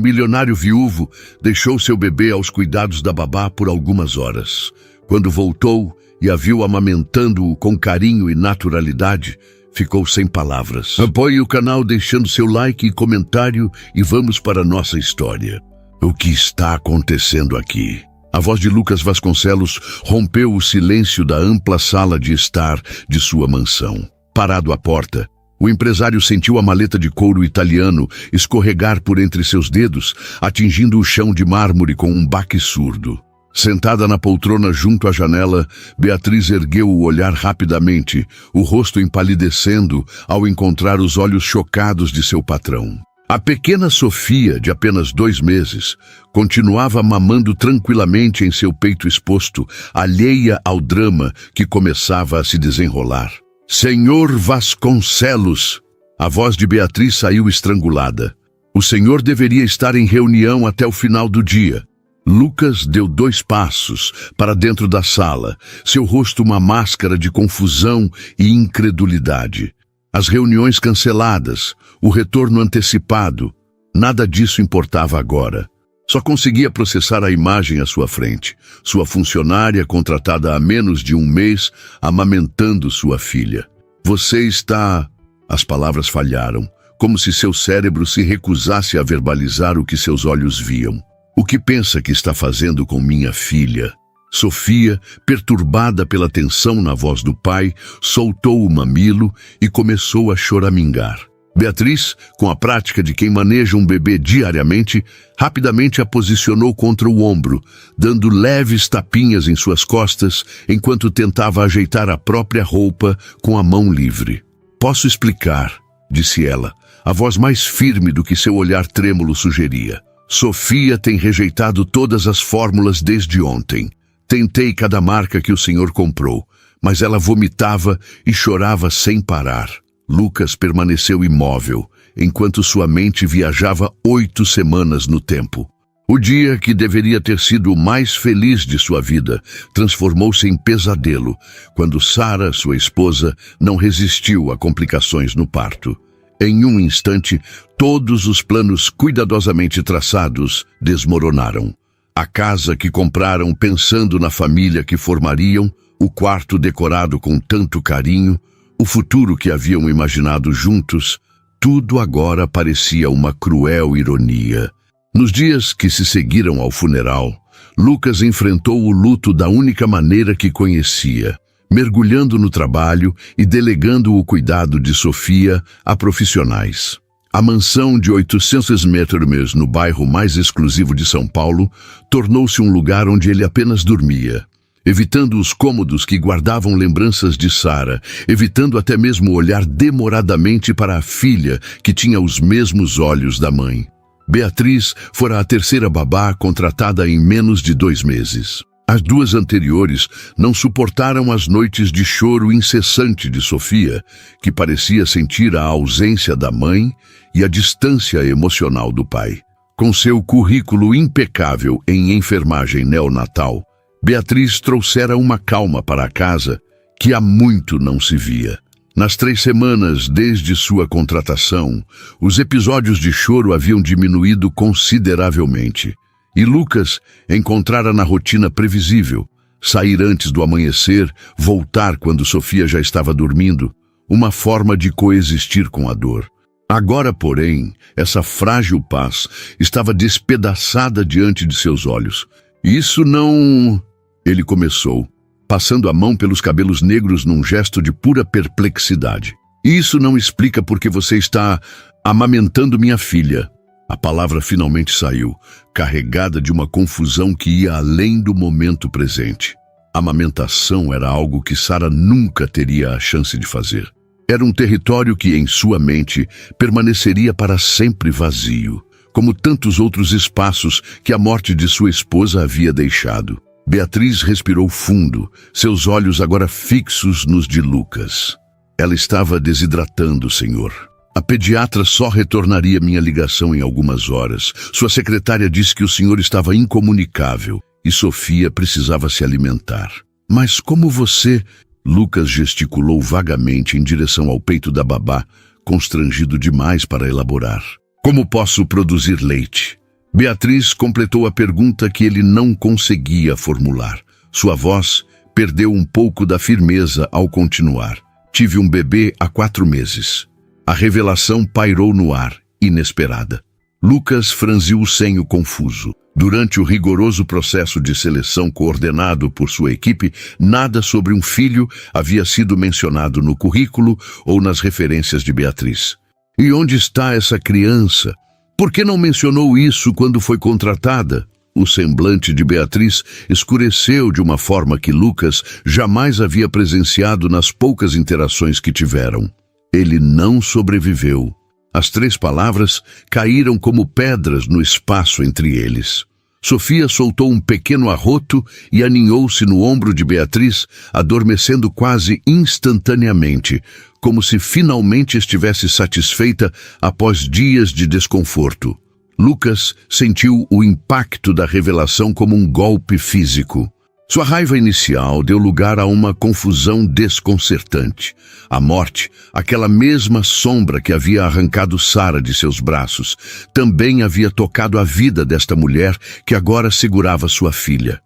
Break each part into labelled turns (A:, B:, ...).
A: milionário viúvo deixou seu bebê aos cuidados da babá por algumas horas. Quando voltou e a viu amamentando-o com carinho e naturalidade, ficou sem palavras. Apoie o canal deixando seu like e comentário e vamos para a nossa história. O que está acontecendo aqui? A voz de Lucas Vasconcelos rompeu o silêncio da ampla sala de estar de sua mansão. Parado à porta, o empresário sentiu a maleta de couro italiano escorregar por entre seus dedos, atingindo o chão de mármore com um baque surdo. Sentada na poltrona junto à janela, Beatriz ergueu o olhar rapidamente, o rosto empalidecendo ao encontrar os olhos chocados de seu patrão. A pequena Sofia, de apenas 2 meses, continuava mamando tranquilamente em seu peito exposto, alheia ao drama que começava a se desenrolar. Senhor Vasconcelos! A voz de Beatriz saiu estrangulada. O senhor deveria estar em reunião até o final do dia. Lucas deu 2 passos para dentro da sala, seu rosto uma máscara de confusão e incredulidade. As reuniões canceladas, o retorno antecipado, nada disso importava agora. Só conseguia processar a imagem à sua frente, sua funcionária contratada há menos de 1 mês, amamentando sua filha. Você está... As palavras falharam, como se seu cérebro se recusasse a verbalizar o que seus olhos viam. O que pensa que está fazendo com minha filha? Sofia, perturbada pela tensão na voz do pai, soltou o mamilo e começou a choramingar. Beatriz, com a prática de quem maneja um bebê diariamente, rapidamente a posicionou contra o ombro, dando leves tapinhas em suas costas, enquanto tentava ajeitar a própria roupa com a mão livre. Posso explicar, disse ela, a voz mais firme do que seu olhar trêmulo sugeria. Sofia tem rejeitado todas as fórmulas desde ontem. Tentei cada marca que o senhor comprou, mas ela vomitava e chorava sem parar. Lucas permaneceu imóvel, enquanto sua mente viajava 8 semanas no tempo. O dia que deveria ter sido o mais feliz de sua vida transformou-se em pesadelo, quando Sara, sua esposa, não resistiu a complicações no parto. Em um instante, todos os planos cuidadosamente traçados desmoronaram. A casa que compraram pensando na família que formariam, o quarto decorado com tanto carinho, o futuro que haviam imaginado juntos, tudo agora parecia uma cruel ironia. Nos dias que se seguiram ao funeral, Lucas enfrentou o luto da única maneira que conhecia, mergulhando no trabalho e delegando o cuidado de Sofia a profissionais. A mansão de 800 metros no bairro mais exclusivo de São Paulo tornou-se um lugar onde ele apenas dormia, evitando os cômodos que guardavam lembranças de Sara, evitando até mesmo olhar demoradamente para a filha que tinha os mesmos olhos da mãe. Beatriz fora a 3ª babá contratada em menos de 2 meses. As 2 anteriores não suportaram as noites de choro incessante de Sofia, que parecia sentir a ausência da mãe e a distância emocional do pai. Com seu currículo impecável em enfermagem neonatal, Beatriz trouxera uma calma para a casa que há muito não se via. Nas 3 semanas desde sua contratação, os episódios de choro haviam diminuído consideravelmente. E Lucas encontrara na rotina previsível, sair antes do amanhecer, voltar quando Sofia já estava dormindo, uma forma de coexistir com a dor. Agora, porém, essa frágil paz estava despedaçada diante de seus olhos. Isso não... Ele começou, passando a mão pelos cabelos negros num gesto de pura perplexidade. Isso não explica por que você está amamentando minha filha. A palavra finalmente saiu, carregada de uma confusão que ia além do momento presente. A amamentação era algo que Sara nunca teria a chance de fazer. Era um território que, em sua mente, permaneceria para sempre vazio, como tantos outros espaços que a morte de sua esposa havia deixado. Beatriz respirou fundo, seus olhos agora fixos nos de Lucas. Ela estava desidratando, senhor. A pediatra só retornaria minha ligação em algumas horas. Sua secretária disse que o senhor estava incomunicável e Sofia precisava se alimentar. Mas como você... Lucas gesticulou vagamente em direção ao peito da babá, constrangido demais para elaborar. Como posso produzir leite? Beatriz completou a pergunta que ele não conseguia formular. Sua voz perdeu um pouco da firmeza ao continuar. Tive um bebê há 4 meses. A revelação pairou no ar, inesperada. Lucas franziu o senho confuso. Durante o rigoroso processo de seleção coordenado por sua equipe, nada sobre um filho havia sido mencionado no currículo ou nas referências de Beatriz. E onde está essa criança? Por que não mencionou isso quando foi contratada? O semblante de Beatriz escureceu de uma forma que Lucas jamais havia presenciado nas poucas interações que tiveram. Ele não sobreviveu. As 3 palavras caíram como pedras no espaço entre eles. Sofia soltou um pequeno arroto e aninhou-se no ombro de Beatriz, adormecendo quase instantaneamente, como se finalmente estivesse satisfeita após dias de desconforto. Lucas sentiu o impacto da revelação como um golpe físico. Sua raiva inicial deu lugar a uma confusão desconcertante. A morte, aquela mesma sombra que havia arrancado Sara de seus braços, também havia tocado a vida desta mulher que agora segurava sua filha.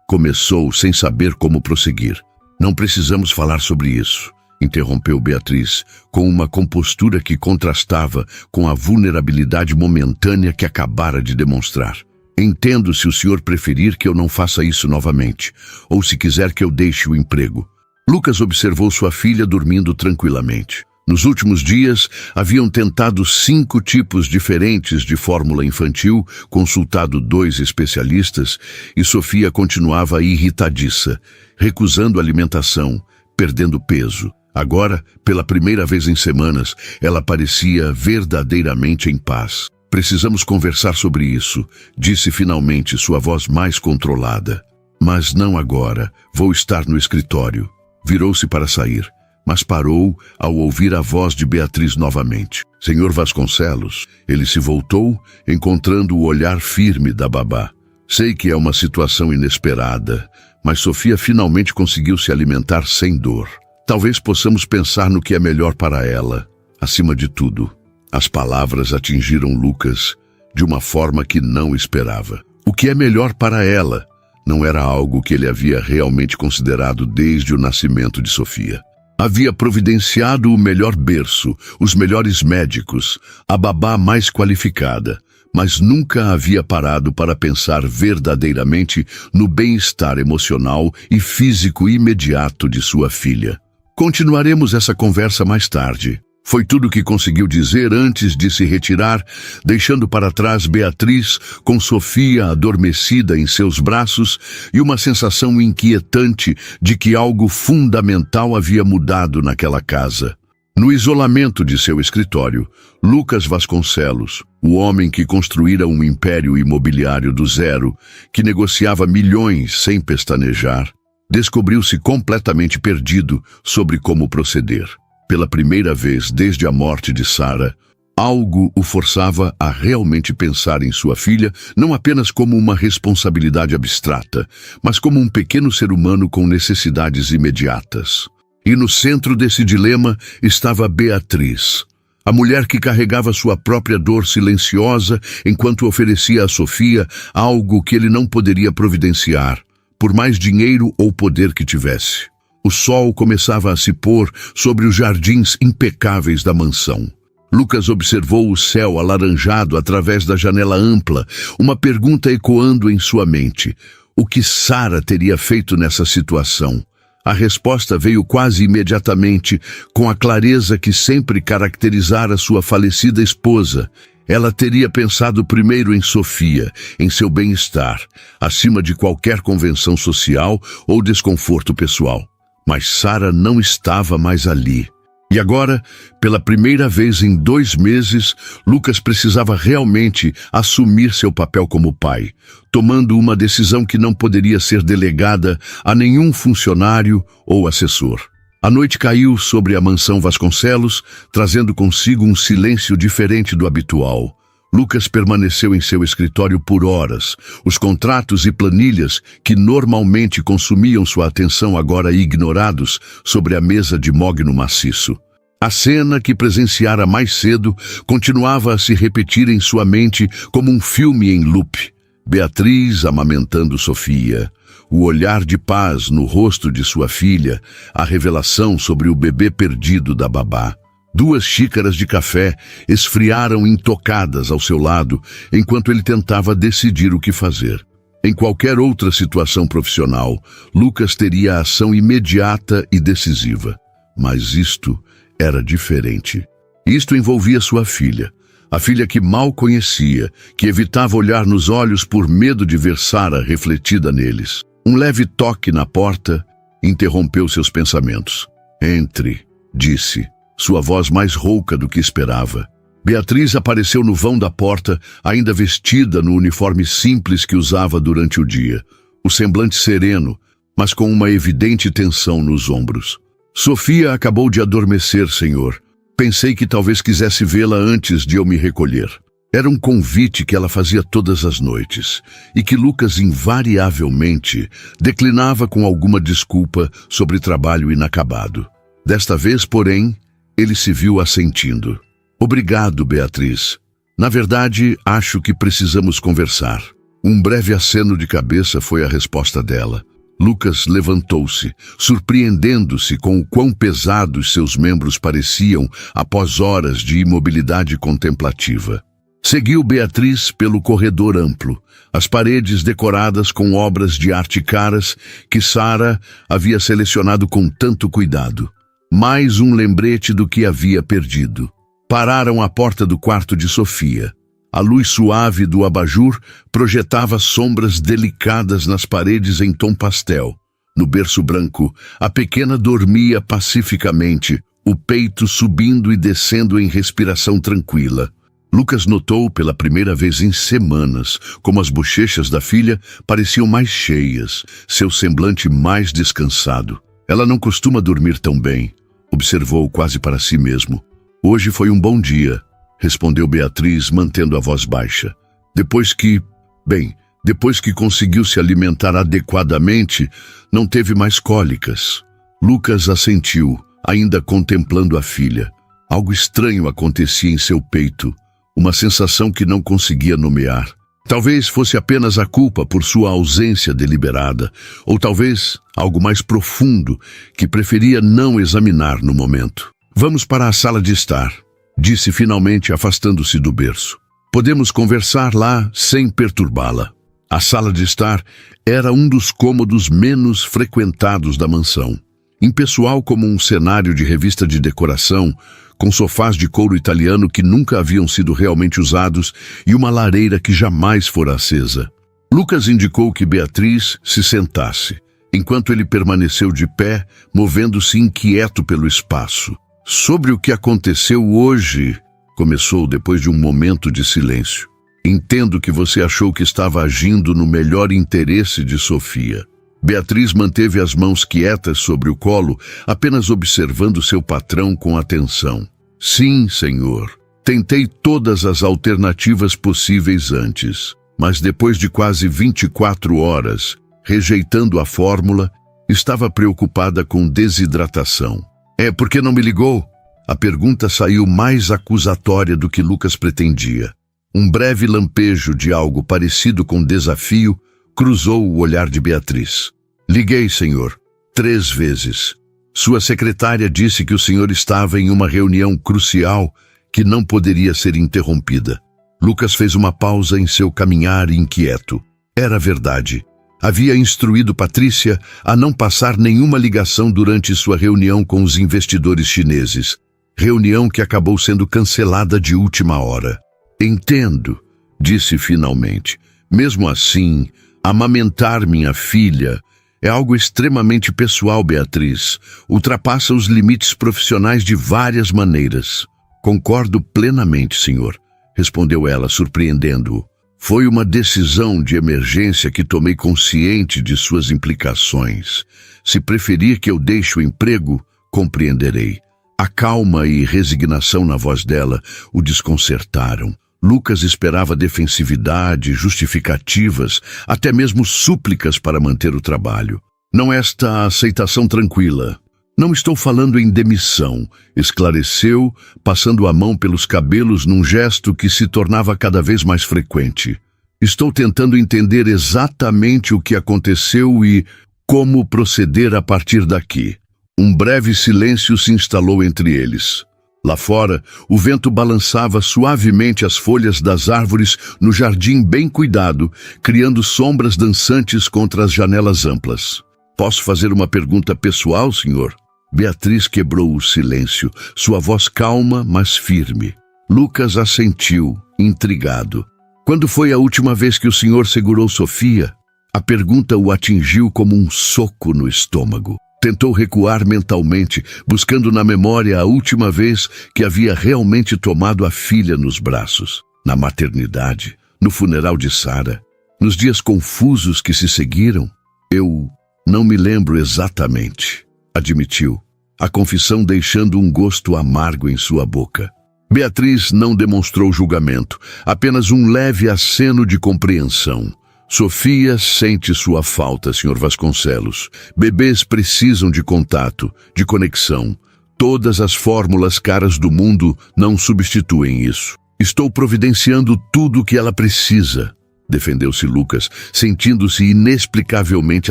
A: Começou sem saber como prosseguir. Não precisamos falar sobre isso, interrompeu Beatriz, com uma compostura que contrastava com a vulnerabilidade momentânea que acabara de demonstrar. Entendo se o senhor preferir que eu não faça isso novamente, ou se quiser que eu deixe o emprego. Lucas observou sua filha dormindo tranquilamente. Nos últimos dias, haviam tentado 5 tipos diferentes de fórmula infantil, consultado 2 especialistas, e Sofia continuava irritadiça, recusando alimentação, perdendo peso. Agora, pela primeira vez em semanas, ela parecia verdadeiramente em paz. Precisamos conversar sobre isso, disse finalmente sua voz mais controlada. Mas não agora, vou estar no escritório. Virou-se para sair, mas parou ao ouvir a voz de Beatriz novamente. Senhor Vasconcelos, ele se voltou, encontrando o olhar firme da babá. Sei que é uma situação inesperada, mas Sofia finalmente conseguiu se alimentar sem dor. Talvez possamos pensar no que é melhor para ela, acima de tudo. As palavras atingiram Lucas de uma forma que não esperava. O que é melhor para ela não era algo que ele havia realmente considerado desde o nascimento de Sofia. Havia providenciado o melhor berço, os melhores médicos, a babá mais qualificada, mas nunca havia parado para pensar verdadeiramente no bem-estar emocional e físico imediato de sua filha. Continuaremos essa conversa mais tarde. Foi tudo o que conseguiu dizer antes de se retirar, deixando para trás Beatriz com Sofia adormecida em seus braços e uma sensação inquietante de que algo fundamental havia mudado naquela casa. No isolamento de seu escritório, Lucas Vasconcelos, o homem que construíra um império imobiliário do zero, que negociava milhões sem pestanejar, descobriu-se completamente perdido sobre como proceder. Pela primeira vez desde a morte de Sara, algo o forçava a realmente pensar em sua filha não apenas como uma responsabilidade abstrata, mas como um pequeno ser humano com necessidades imediatas. E no centro desse dilema estava Beatriz, a mulher que carregava sua própria dor silenciosa enquanto oferecia a Sofia algo que ele não poderia providenciar, por mais dinheiro ou poder que tivesse. O sol começava a se pôr sobre os jardins impecáveis da mansão. Lucas observou o céu alaranjado através da janela ampla, uma pergunta ecoando em sua mente. O que Sara teria feito nessa situação? A resposta veio quase imediatamente, com a clareza que sempre caracterizara sua falecida esposa. Ela teria pensado primeiro em Sofia, em seu bem-estar, acima de qualquer convenção social ou desconforto pessoal. Mas Sara não estava mais ali. E agora, pela primeira vez em 2 meses, Lucas precisava realmente assumir seu papel como pai, tomando uma decisão que não poderia ser delegada a nenhum funcionário ou assessor. A noite caiu sobre a mansão Vasconcelos, trazendo consigo um silêncio diferente do habitual. Lucas permaneceu em seu escritório por horas. Os contratos e planilhas, que normalmente consumiam sua atenção agora ignorados, sobre a mesa de mogno maciço. A cena que presenciara mais cedo continuava a se repetir em sua mente como um filme em loop. Beatriz amamentando Sofia, o olhar de paz no rosto de sua filha, a revelação sobre o bebê perdido da babá. 2 xícaras de café esfriaram intocadas ao seu lado, enquanto ele tentava decidir o que fazer. Em qualquer outra situação profissional, Lucas teria a ação imediata e decisiva. Mas isto era diferente. Isto envolvia sua filha, a filha que mal conhecia, que evitava olhar nos olhos por medo de ver Sara refletida neles. Um leve toque na porta interrompeu seus pensamentos. "Entre", disse, sua voz mais rouca do que esperava. Beatriz apareceu no vão da porta, ainda vestida no uniforme simples que usava durante o dia, o semblante sereno, mas com uma evidente tensão nos ombros. "Sofia acabou de adormecer, senhor. Pensei que talvez quisesse vê-la antes de eu me recolher." Era um convite que ela fazia todas as noites, e que Lucas invariavelmente declinava com alguma desculpa sobre trabalho inacabado. Desta vez, porém, ele se viu assentindo. "Obrigado, Beatriz. Na verdade, acho que precisamos conversar." Um breve aceno de cabeça foi a resposta dela. Lucas levantou-se, surpreendendo-se com o quão pesados seus membros pareciam após horas de imobilidade contemplativa. Seguiu Beatriz pelo corredor amplo, as paredes decoradas com obras de arte caras que Sara havia selecionado com tanto cuidado. Mais um lembrete do que havia perdido. Pararam à porta do quarto de Sofia. A luz suave do abajur projetava sombras delicadas nas paredes em tom pastel. No berço branco, a pequena dormia pacificamente, o peito subindo e descendo em respiração tranquila. Lucas notou pela primeira vez em semanas como as bochechas da filha pareciam mais cheias, seu semblante mais descansado. "Ela não costuma dormir tão bem", observou quase para si mesmo. "Hoje foi um bom dia", respondeu Beatriz, mantendo a voz baixa. Depois que conseguiu se alimentar adequadamente, não teve mais cólicas." Lucas assentiu, ainda contemplando a filha. Algo estranho acontecia em seu peito, uma sensação que não conseguia nomear. Talvez fosse apenas a culpa por sua ausência deliberada, ou talvez algo mais profundo que preferia não examinar no momento. "Vamos para a sala de estar", disse finalmente, afastando-se do berço. "Podemos conversar lá sem perturbá-la." A sala de estar era um dos cômodos menos frequentados da mansão. Impessoal como um cenário de revista de decoração, com sofás de couro italiano que nunca haviam sido realmente usados e uma lareira que jamais fora acesa. Lucas indicou que Beatriz se sentasse, enquanto ele permaneceu de pé, movendo-se inquieto pelo espaço. "Sobre o que aconteceu hoje", começou depois de um momento de silêncio. "Entendo que você achou que estava agindo no melhor interesse de Sofia." Beatriz manteve as mãos quietas sobre o colo, apenas observando seu patrão com atenção. "Sim, senhor. Tentei todas as alternativas possíveis antes, mas depois de quase 24 horas, rejeitando a fórmula, estava preocupada com desidratação." "É porque não me ligou?" A pergunta saiu mais acusatória do que Lucas pretendia. Um breve lampejo de algo parecido com desafio cruzou o olhar de Beatriz. "Liguei, senhor, 3 vezes. Sua secretária disse que o senhor estava em uma reunião crucial que não poderia ser interrompida." Lucas fez uma pausa em seu caminhar inquieto. Era verdade. Havia instruído Patrícia a não passar nenhuma ligação durante sua reunião com os investidores chineses. Reunião que acabou sendo cancelada de última hora. "Entendo", disse finalmente. "Mesmo assim, amamentar minha filha é algo extremamente pessoal, Beatriz. Ultrapassa os limites profissionais de várias maneiras." "Concordo plenamente, senhor", respondeu ela, surpreendendo-o. "Foi uma decisão de emergência que tomei consciente de suas implicações. Se preferir que eu deixe o emprego, compreenderei." A calma e resignação na voz dela o desconcertaram. Lucas esperava defensividade, justificativas, até mesmo súplicas para manter o trabalho. "Não esta aceitação tranquila", Não estou falando em demissão, esclareceu, passando a mão pelos cabelos num gesto que se tornava cada vez mais frequente. Estou tentando entender exatamente o que aconteceu e como proceder a partir daqui. Um breve silêncio se instalou entre eles. Lá fora, o vento balançava suavemente as folhas das árvores no jardim bem cuidado, criando sombras dançantes contra as janelas amplas. Posso fazer uma pergunta pessoal, senhor? Beatriz quebrou o silêncio, sua voz calma, mas firme. Lucas assentiu, intrigado. Quando foi a última vez que o senhor segurou Sofia? A pergunta o atingiu como um soco no estômago. Tentou recuar mentalmente, buscando na memória a última vez que havia realmente tomado a filha nos braços. Na maternidade, no funeral de Sara, nos dias confusos que se seguiram. Eu não me lembro exatamente, admitiu, a confissão deixando um gosto amargo em sua boca. Beatriz não demonstrou julgamento, apenas um leve aceno de compreensão. Sofia sente sua falta, Sr. Vasconcelos. Bebês precisam de contato, de conexão. Todas as fórmulas caras do mundo não substituem isso. Estou providenciando tudo o que ela precisa, defendeu-se Lucas, sentindo-se inexplicavelmente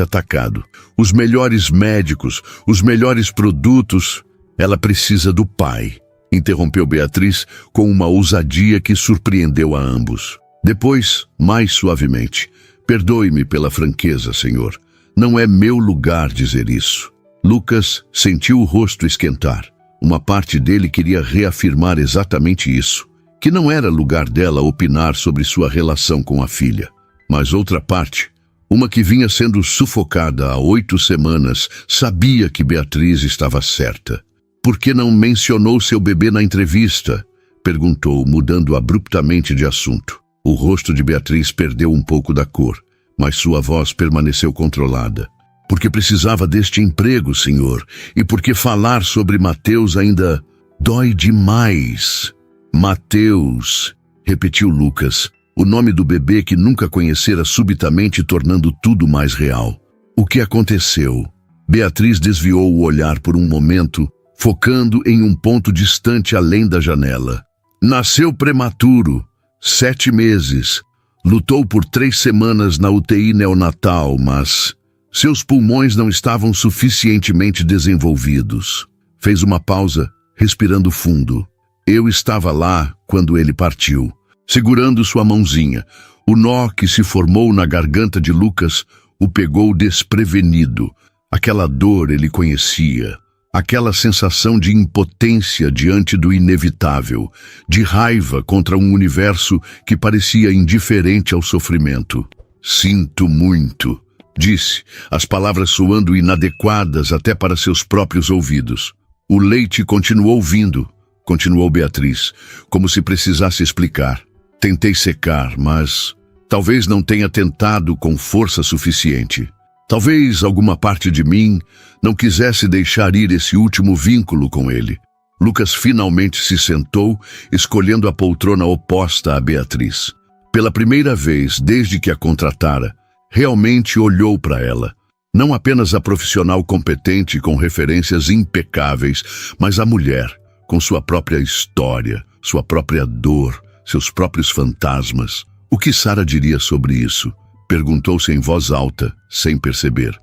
A: atacado. Os melhores médicos, os melhores produtos. Ela precisa do pai, interrompeu Beatriz com uma ousadia que surpreendeu a ambos. Depois, mais suavemente: perdoe-me pela franqueza, senhor. Não é meu lugar dizer isso. Lucas sentiu o rosto esquentar. Uma parte dele queria reafirmar exatamente isso, que não era lugar dela opinar sobre sua relação com a filha. Mas outra parte, uma que vinha sendo sufocada há 8 semanas, sabia que Beatriz estava certa. Por que não mencionou seu bebê na entrevista? Perguntou, mudando abruptamente de assunto. O rosto de Beatriz perdeu um pouco da cor, mas sua voz permaneceu controlada. Porque precisava deste emprego, senhor, e porque falar sobre Mateus ainda dói demais. Mateus, repetiu Lucas, o nome do bebê que nunca conhecera subitamente tornando tudo mais real. O que aconteceu? Beatriz desviou o olhar por um momento, focando em um ponto distante além da janela. Nasceu prematuro. 7 meses. Lutou por 3 semanas na UTI neonatal, mas seus pulmões não estavam suficientemente desenvolvidos. Fez uma pausa, respirando fundo. Eu estava lá quando ele partiu, segurando sua mãozinha. O nó que se formou na garganta de Lucas o pegou desprevenido. Aquela dor ele conhecia. Aquela sensação de impotência diante do inevitável, de raiva contra um universo que parecia indiferente ao sofrimento. Sinto muito, disse, as palavras soando inadequadas até para seus próprios ouvidos. O leite continuou vindo, continuou Beatriz, como se precisasse explicar. Tentei secar, mas talvez não tenha tentado com força suficiente. Talvez alguma parte de mim não quisesse deixar ir esse último vínculo com ele. Lucas finalmente se sentou, escolhendo a poltrona oposta a Beatriz. Pela primeira vez desde que a contratara, realmente olhou para ela. Não apenas a profissional competente com referências impecáveis, mas a mulher, com sua própria história, sua própria dor, seus próprios fantasmas. O que Sara diria sobre isso? Perguntou-se em voz alta, sem perceber.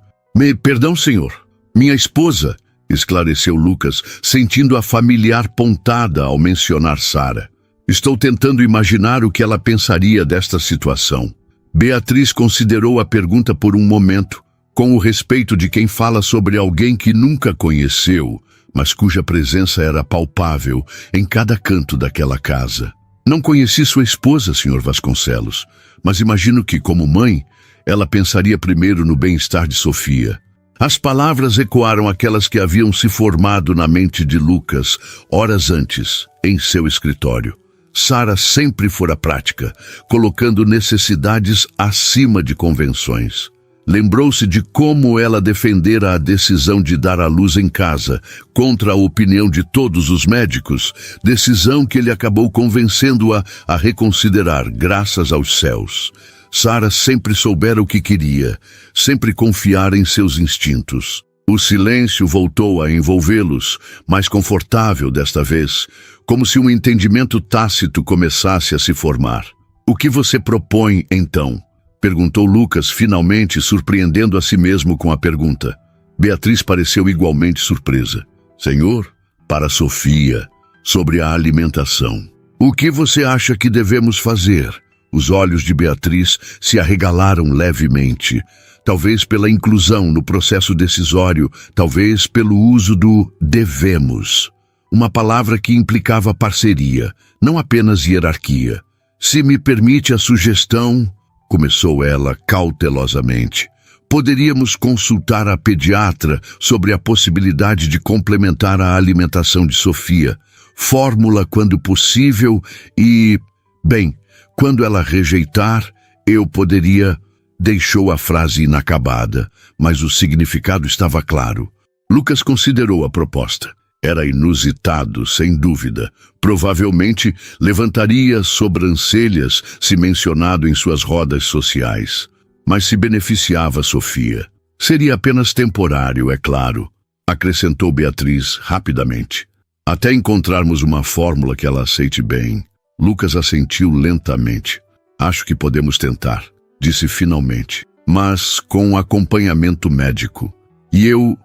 A: Perdão, senhor. Minha esposa, esclareceu Lucas, sentindo a familiar pontada ao mencionar Sara. Estou tentando imaginar o que ela pensaria desta situação. Beatriz considerou a pergunta por um momento, com o respeito de quem fala sobre alguém que nunca conheceu, mas cuja presença era palpável em cada canto daquela casa. Não conheci sua esposa, Sr. Vasconcelos, mas imagino que, como mãe, ela pensaria primeiro no bem-estar de Sofia. As palavras ecoaram aquelas que haviam se formado na mente de Lucas horas antes, em seu escritório. Sara sempre fora prática, colocando necessidades acima de convenções. Lembrou-se de como ela defendera a decisão de dar à luz em casa, contra a opinião de todos os médicos, decisão que ele acabou convencendo-a a reconsiderar, graças aos céus. Sara sempre soubera o que queria, sempre confiara em seus instintos. O silêncio voltou a envolvê-los, mais confortável desta vez, como se um entendimento tácito começasse a se formar. O que você propõe, então? Perguntou Lucas, finalmente surpreendendo a si mesmo com a pergunta. Beatriz pareceu igualmente surpresa. Senhor, para Sofia, sobre a alimentação. O que você acha que devemos fazer? Os olhos de Beatriz se arregalaram levemente. Talvez pela inclusão no processo decisório, talvez pelo uso do devemos. Uma palavra que implicava parceria, não apenas hierarquia. Se me permite a sugestão, começou ela cautelosamente, poderíamos consultar a pediatra sobre a possibilidade de complementar a alimentação de Sofia, fórmula quando possível e, bem, quando ela rejeitar, eu poderia... Deixou a frase inacabada, mas o significado estava claro. Lucas considerou a proposta. Era inusitado, sem dúvida. Provavelmente levantaria sobrancelhas se mencionado em suas rodas sociais. Mas se beneficiava Sofia. Seria apenas temporário, é claro, acrescentou Beatriz rapidamente. Até encontrarmos uma fórmula que ela aceite bem. Lucas assentiu lentamente. Acho que podemos tentar. Disse finalmente, mas com acompanhamento médico. E eu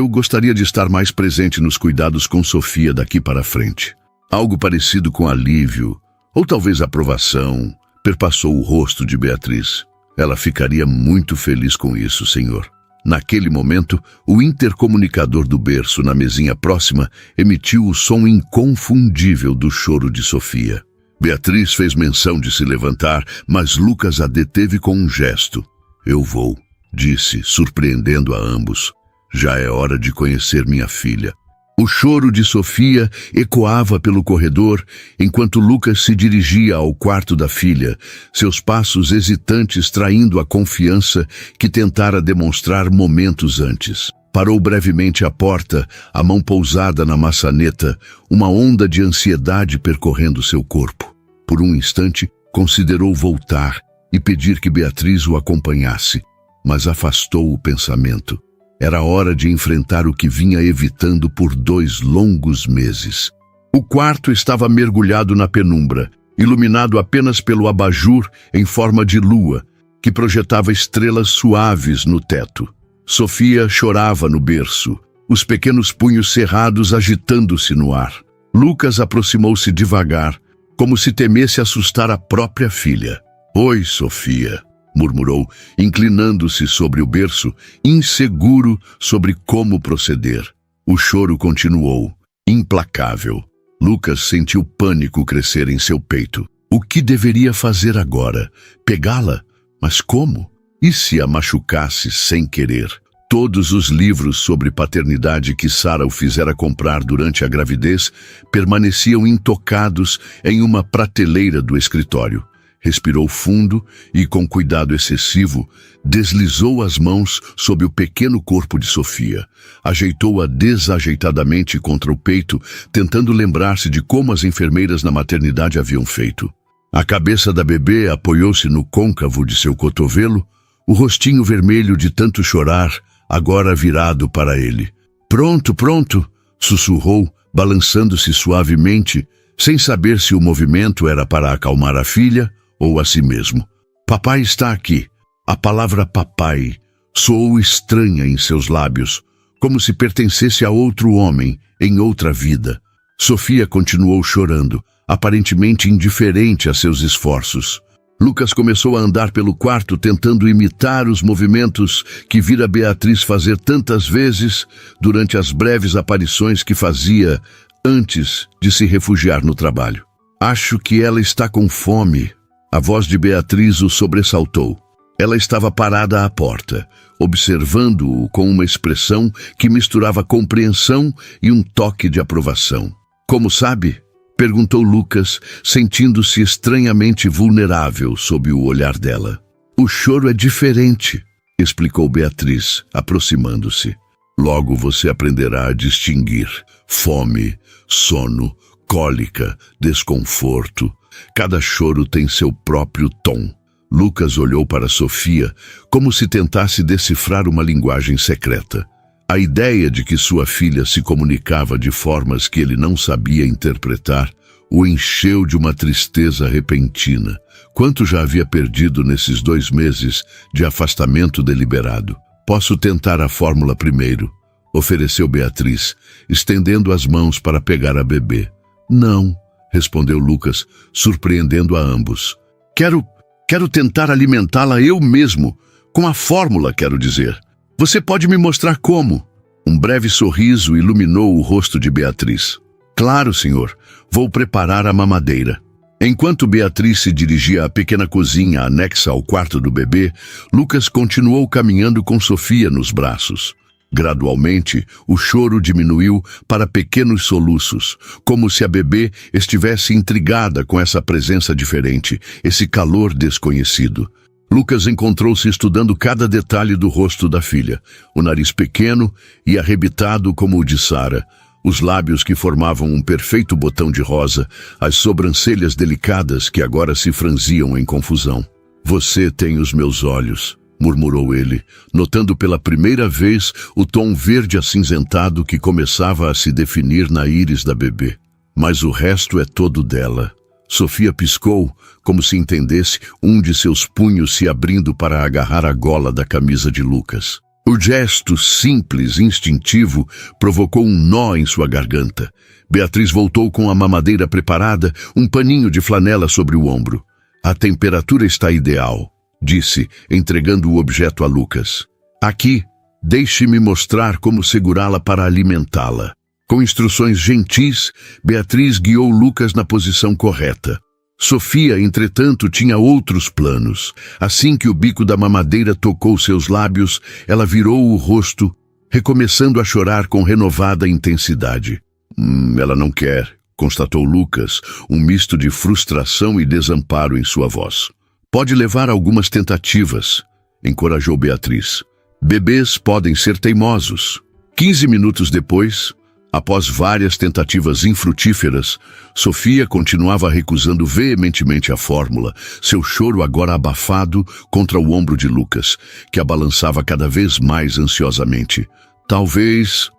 A: gostaria de estar mais presente nos cuidados com Sofia daqui para frente. Algo parecido com alívio, ou talvez aprovação, perpassou o rosto de Beatriz. Ela ficaria muito feliz com isso, senhor. Naquele momento, o intercomunicador do berço na mesinha próxima emitiu o som inconfundível do choro de Sofia. Beatriz fez menção de se levantar, mas Lucas a deteve com um gesto. Eu vou, disse, surpreendendo a ambos. Já é hora de conhecer minha filha. O choro de Sofia ecoava pelo corredor, enquanto Lucas se dirigia ao quarto da filha, seus passos hesitantes traindo a confiança que tentara demonstrar momentos antes. Parou brevemente à porta, a mão pousada na maçaneta, uma onda de ansiedade percorrendo seu corpo. Por um instante, considerou voltar e pedir que Beatriz o acompanhasse, mas afastou o pensamento. Era hora de enfrentar o que vinha evitando por 2 longos meses. O quarto estava mergulhado na penumbra, iluminado apenas pelo abajur em forma de lua, que projetava estrelas suaves no teto. Sofia chorava no berço, os pequenos punhos cerrados agitando-se no ar. Lucas aproximou-se devagar, como se temesse assustar a própria filha. Oi, Sofia, murmurou, inclinando-se sobre o berço, inseguro sobre como proceder. O choro continuou, implacável. Lucas sentiu pânico crescer em seu peito. O que deveria fazer agora? Pegá-la? Mas como? E se a machucasse sem querer? Todos os livros sobre paternidade que Sarah o fizera comprar durante a gravidez permaneciam intocados em uma prateleira do escritório. Respirou fundo e, com cuidado excessivo, deslizou as mãos sob o pequeno corpo de Sofia. Ajeitou-a desajeitadamente contra o peito, tentando lembrar-se de como as enfermeiras na maternidade haviam feito. A cabeça da bebê apoiou-se no côncavo de seu cotovelo, o rostinho vermelho de tanto chorar, agora virado para ele. Pronto, pronto, sussurrou, balançando-se suavemente, sem saber se o movimento era para acalmar a filha ou a si mesmo. Papai está aqui. A palavra papai soou estranha em seus lábios, como se pertencesse a outro homem, em outra vida. Sofia continuou chorando, aparentemente indiferente a seus esforços. Lucas começou a andar pelo quarto tentando imitar os movimentos que vira Beatriz fazer tantas vezes durante as breves aparições que fazia antes de se refugiar no trabalho. Acho que ela está com fome. A voz de Beatriz o sobressaltou. Ela estava parada à porta, observando-o com uma expressão que misturava compreensão e um toque de aprovação. Como sabe? Perguntou Lucas, sentindo-se estranhamente vulnerável sob o olhar dela. O choro é diferente, explicou Beatriz, aproximando-se. Logo você aprenderá a distinguir fome, sono, cólica, desconforto. Cada choro tem seu próprio tom. Lucas olhou para Sofia como se tentasse decifrar uma linguagem secreta. A ideia de que sua filha se comunicava de formas que ele não sabia interpretar o encheu de uma tristeza repentina. Quanto já havia perdido nesses 2 meses de afastamento deliberado? Posso tentar a fórmula primeiro, ofereceu Beatriz, estendendo as mãos para pegar a bebê. Não, respondeu Lucas, surpreendendo a ambos. Quero tentar alimentá-la eu mesmo, com a fórmula, quero dizer. Você pode me mostrar como? Um breve sorriso iluminou o rosto de Beatriz. Claro, senhor. Vou preparar a mamadeira. Enquanto Beatriz se dirigia à pequena cozinha anexa ao quarto do bebê, Lucas continuou caminhando com Sofia nos braços. Gradualmente, o choro diminuiu para pequenos soluços, como se a bebê estivesse intrigada com essa presença diferente, esse calor desconhecido. Lucas encontrou-se estudando cada detalhe do rosto da filha, o nariz pequeno e arrebitado como o de Sara, os lábios que formavam um perfeito botão de rosa, as sobrancelhas delicadas que agora se franziam em confusão. Você tem os meus olhos, murmurou ele, notando pela primeira vez o tom verde acinzentado que começava a se definir na íris da bebê. Mas o resto é todo dela. Sofia piscou, como se entendesse, um de seus punhos se abrindo para agarrar a gola da camisa de Lucas. O gesto simples, instintivo, provocou um nó em sua garganta. Beatriz voltou com a mamadeira preparada, um paninho de flanela sobre o ombro. A temperatura está ideal, disse, entregando o objeto a Lucas. Aqui, deixe-me mostrar como segurá-la para alimentá-la. Com instruções gentis, Beatriz guiou Lucas na posição correta. Sofia, entretanto, tinha outros planos. Assim que o bico da mamadeira tocou seus lábios, ela virou o rosto, recomeçando a chorar com renovada intensidade. Ela não quer, constatou Lucas, um misto de frustração e desamparo em sua voz. Pode levar algumas tentativas, encorajou Beatriz. Bebês podem ser teimosos. 15 minutos depois, após várias tentativas infrutíferas, Sofia continuava recusando veementemente a fórmula, seu choro agora abafado contra o ombro de Lucas, que a balançava cada vez mais ansiosamente. Talvez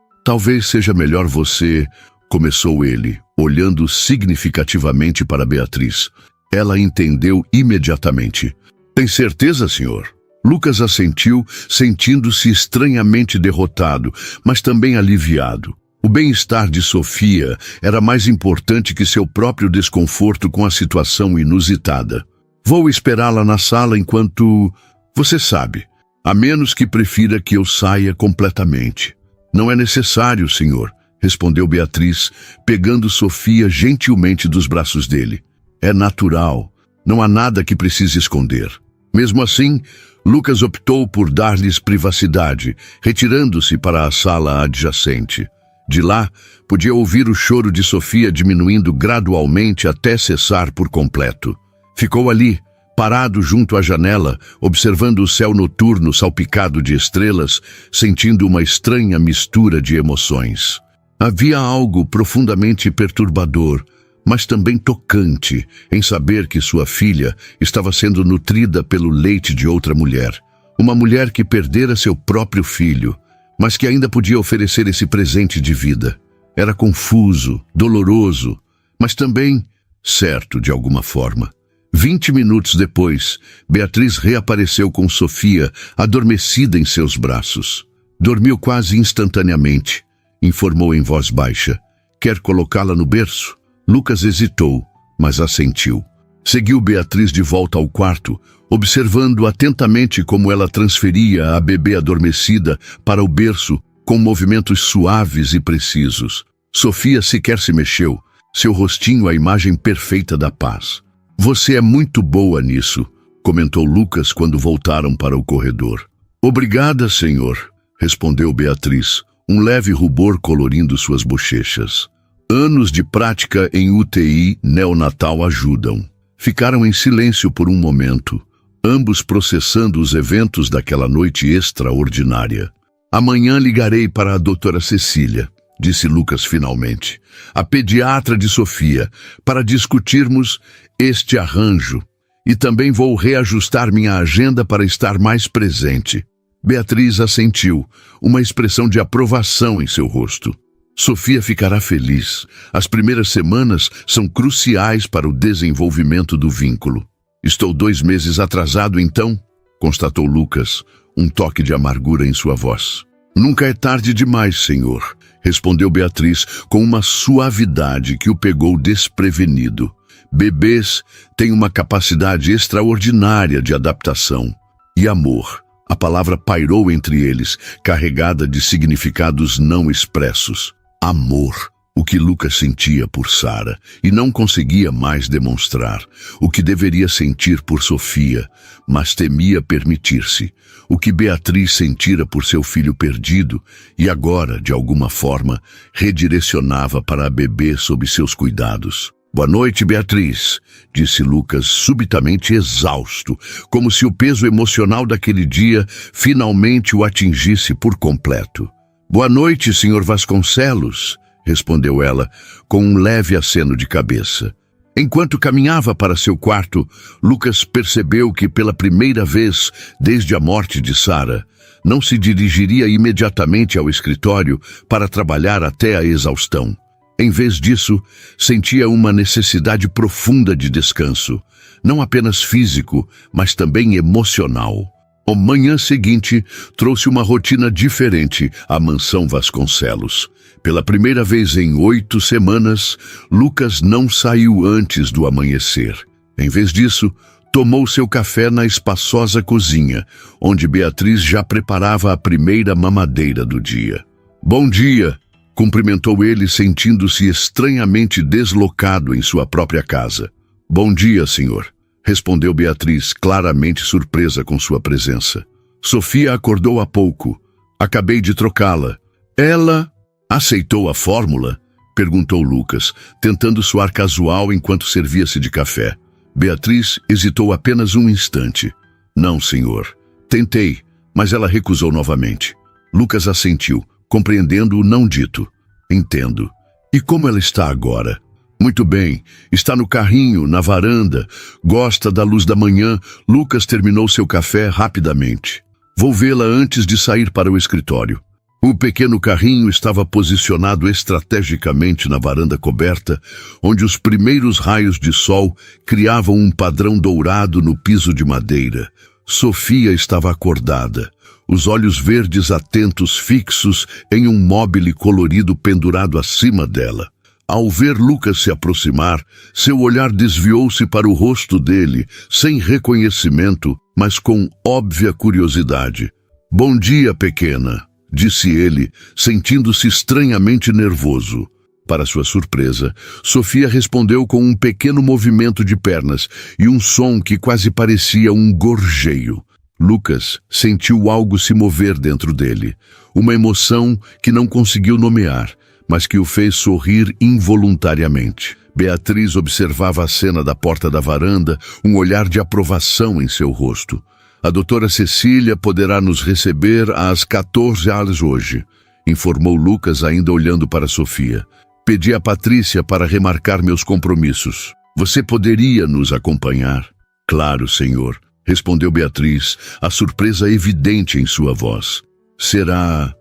A: seja melhor você, começou ele, olhando significativamente para Beatriz. Ela entendeu imediatamente. Tem certeza, senhor? Lucas assentiu, sentindo-se estranhamente derrotado, mas também aliviado. O bem-estar de Sofia era mais importante que seu próprio desconforto com a situação inusitada. Vou esperá-la na sala enquanto... Você sabe, a menos que prefira que eu saia completamente. Não é necessário, senhor, respondeu Beatriz, pegando Sofia gentilmente dos braços dele. É natural, não há nada que precise esconder. Mesmo assim, Lucas optou por dar-lhes privacidade, retirando-se para a sala adjacente. De lá, podia ouvir o choro de Sofia diminuindo gradualmente até cessar por completo. Ficou ali, parado junto à janela, observando o céu noturno salpicado de estrelas, sentindo uma estranha mistura de emoções. Havia algo profundamente perturbador, mas também tocante, em saber que sua filha estava sendo nutrida pelo leite de outra mulher. Uma mulher que perdera seu próprio filho, mas que ainda podia oferecer esse presente de vida. Era confuso, doloroso, mas também certo de alguma forma. 20 minutos depois, Beatriz reapareceu com Sofia, adormecida em seus braços. Dormiu quase instantaneamente, informou em voz baixa. Quer colocá-la no berço? Lucas hesitou, mas assentiu. Seguiu Beatriz de volta ao quarto, observando atentamente como ela transferia a bebê adormecida para o berço com movimentos suaves e precisos. Sofia sequer se mexeu, seu rostinho a imagem perfeita da paz. Você é muito boa nisso, comentou Lucas quando voltaram para o corredor. Obrigada, senhor, respondeu Beatriz, um leve rubor colorindo suas bochechas. Anos de prática em UTI neonatal ajudam. Ficaram em silêncio por um momento, ambos processando os eventos daquela noite extraordinária. Amanhã ligarei para a doutora Cecília, disse Lucas finalmente, a pediatra de Sofia, para discutirmos este arranjo. E também vou reajustar minha agenda para estar mais presente. Beatriz assentiu, uma expressão de aprovação em seu rosto. Sofia ficará feliz. As primeiras semanas são cruciais para o desenvolvimento do vínculo. Estou 2 meses atrasado, então? Constatou Lucas, um toque de amargura em sua voz. Nunca é tarde demais, senhor, respondeu Beatriz com uma suavidade que o pegou desprevenido. Bebês têm uma capacidade extraordinária de adaptação. E amor. A palavra pairou entre eles, carregada de significados não expressos. Amor. O que Lucas sentia por Sara e não conseguia mais demonstrar. O que deveria sentir por Sofia, mas temia permitir-se. O que Beatriz sentira por seu filho perdido e agora, de alguma forma, redirecionava para a bebê sob seus cuidados. Boa noite, Beatriz, disse Lucas, subitamente exausto, como se o peso emocional daquele dia finalmente o atingisse por completo. Boa noite, senhor Vasconcelos, respondeu ela, com um leve aceno de cabeça. Enquanto caminhava para seu quarto, Lucas percebeu que, pela primeira vez desde a morte de Sara, não se dirigiria imediatamente ao escritório para trabalhar até a exaustão. Em vez disso, sentia uma necessidade profunda de descanso, não apenas físico, mas também emocional. A manhã seguinte trouxe uma rotina diferente à mansão Vasconcelos. Pela primeira vez em 8 semanas, Lucas não saiu antes do amanhecer. Em vez disso, tomou seu café na espaçosa cozinha, onde Beatriz já preparava a primeira mamadeira do dia. Bom dia! Cumprimentou ele, sentindo-se estranhamente deslocado em sua própria casa. Bom dia, senhor, respondeu Beatriz, claramente surpresa com sua presença. Sofia acordou há pouco. Acabei de trocá-la. Ela aceitou a fórmula? Perguntou Lucas, tentando soar casual enquanto servia-se de café. Beatriz hesitou apenas um instante. Não, senhor. Tentei, mas ela recusou novamente. Lucas assentiu, compreendendo o não dito. Entendo. E como ela está agora? Muito bem. Está no carrinho, na varanda. Gosta da luz da manhã. Lucas terminou seu café rapidamente. Vou vê-la antes de sair para o escritório. O pequeno carrinho estava posicionado estrategicamente na varanda coberta, onde os primeiros raios de sol criavam um padrão dourado no piso de madeira. Sofia estava acordada, os olhos verdes atentos fixos em um móbile colorido pendurado acima dela. Ao ver Lucas se aproximar, seu olhar desviou-se para o rosto dele, sem reconhecimento, mas com óbvia curiosidade. Bom dia, pequena, disse ele, sentindo-se estranhamente nervoso. Para sua surpresa, Sofia respondeu com um pequeno movimento de pernas e um som que quase parecia um gorjeio. Lucas sentiu algo se mover dentro dele, uma emoção que não conseguiu nomear, mas que o fez sorrir involuntariamente. Beatriz observava a cena da porta da varanda, um olhar de aprovação em seu rosto. A doutora Cecília poderá nos receber às 14 horas hoje, informou Lucas, ainda olhando para Sofia. Pedi a Patrícia para remarcar meus compromissos. Você poderia nos acompanhar? Claro, senhor, respondeu Beatriz, a surpresa evidente em sua voz. Será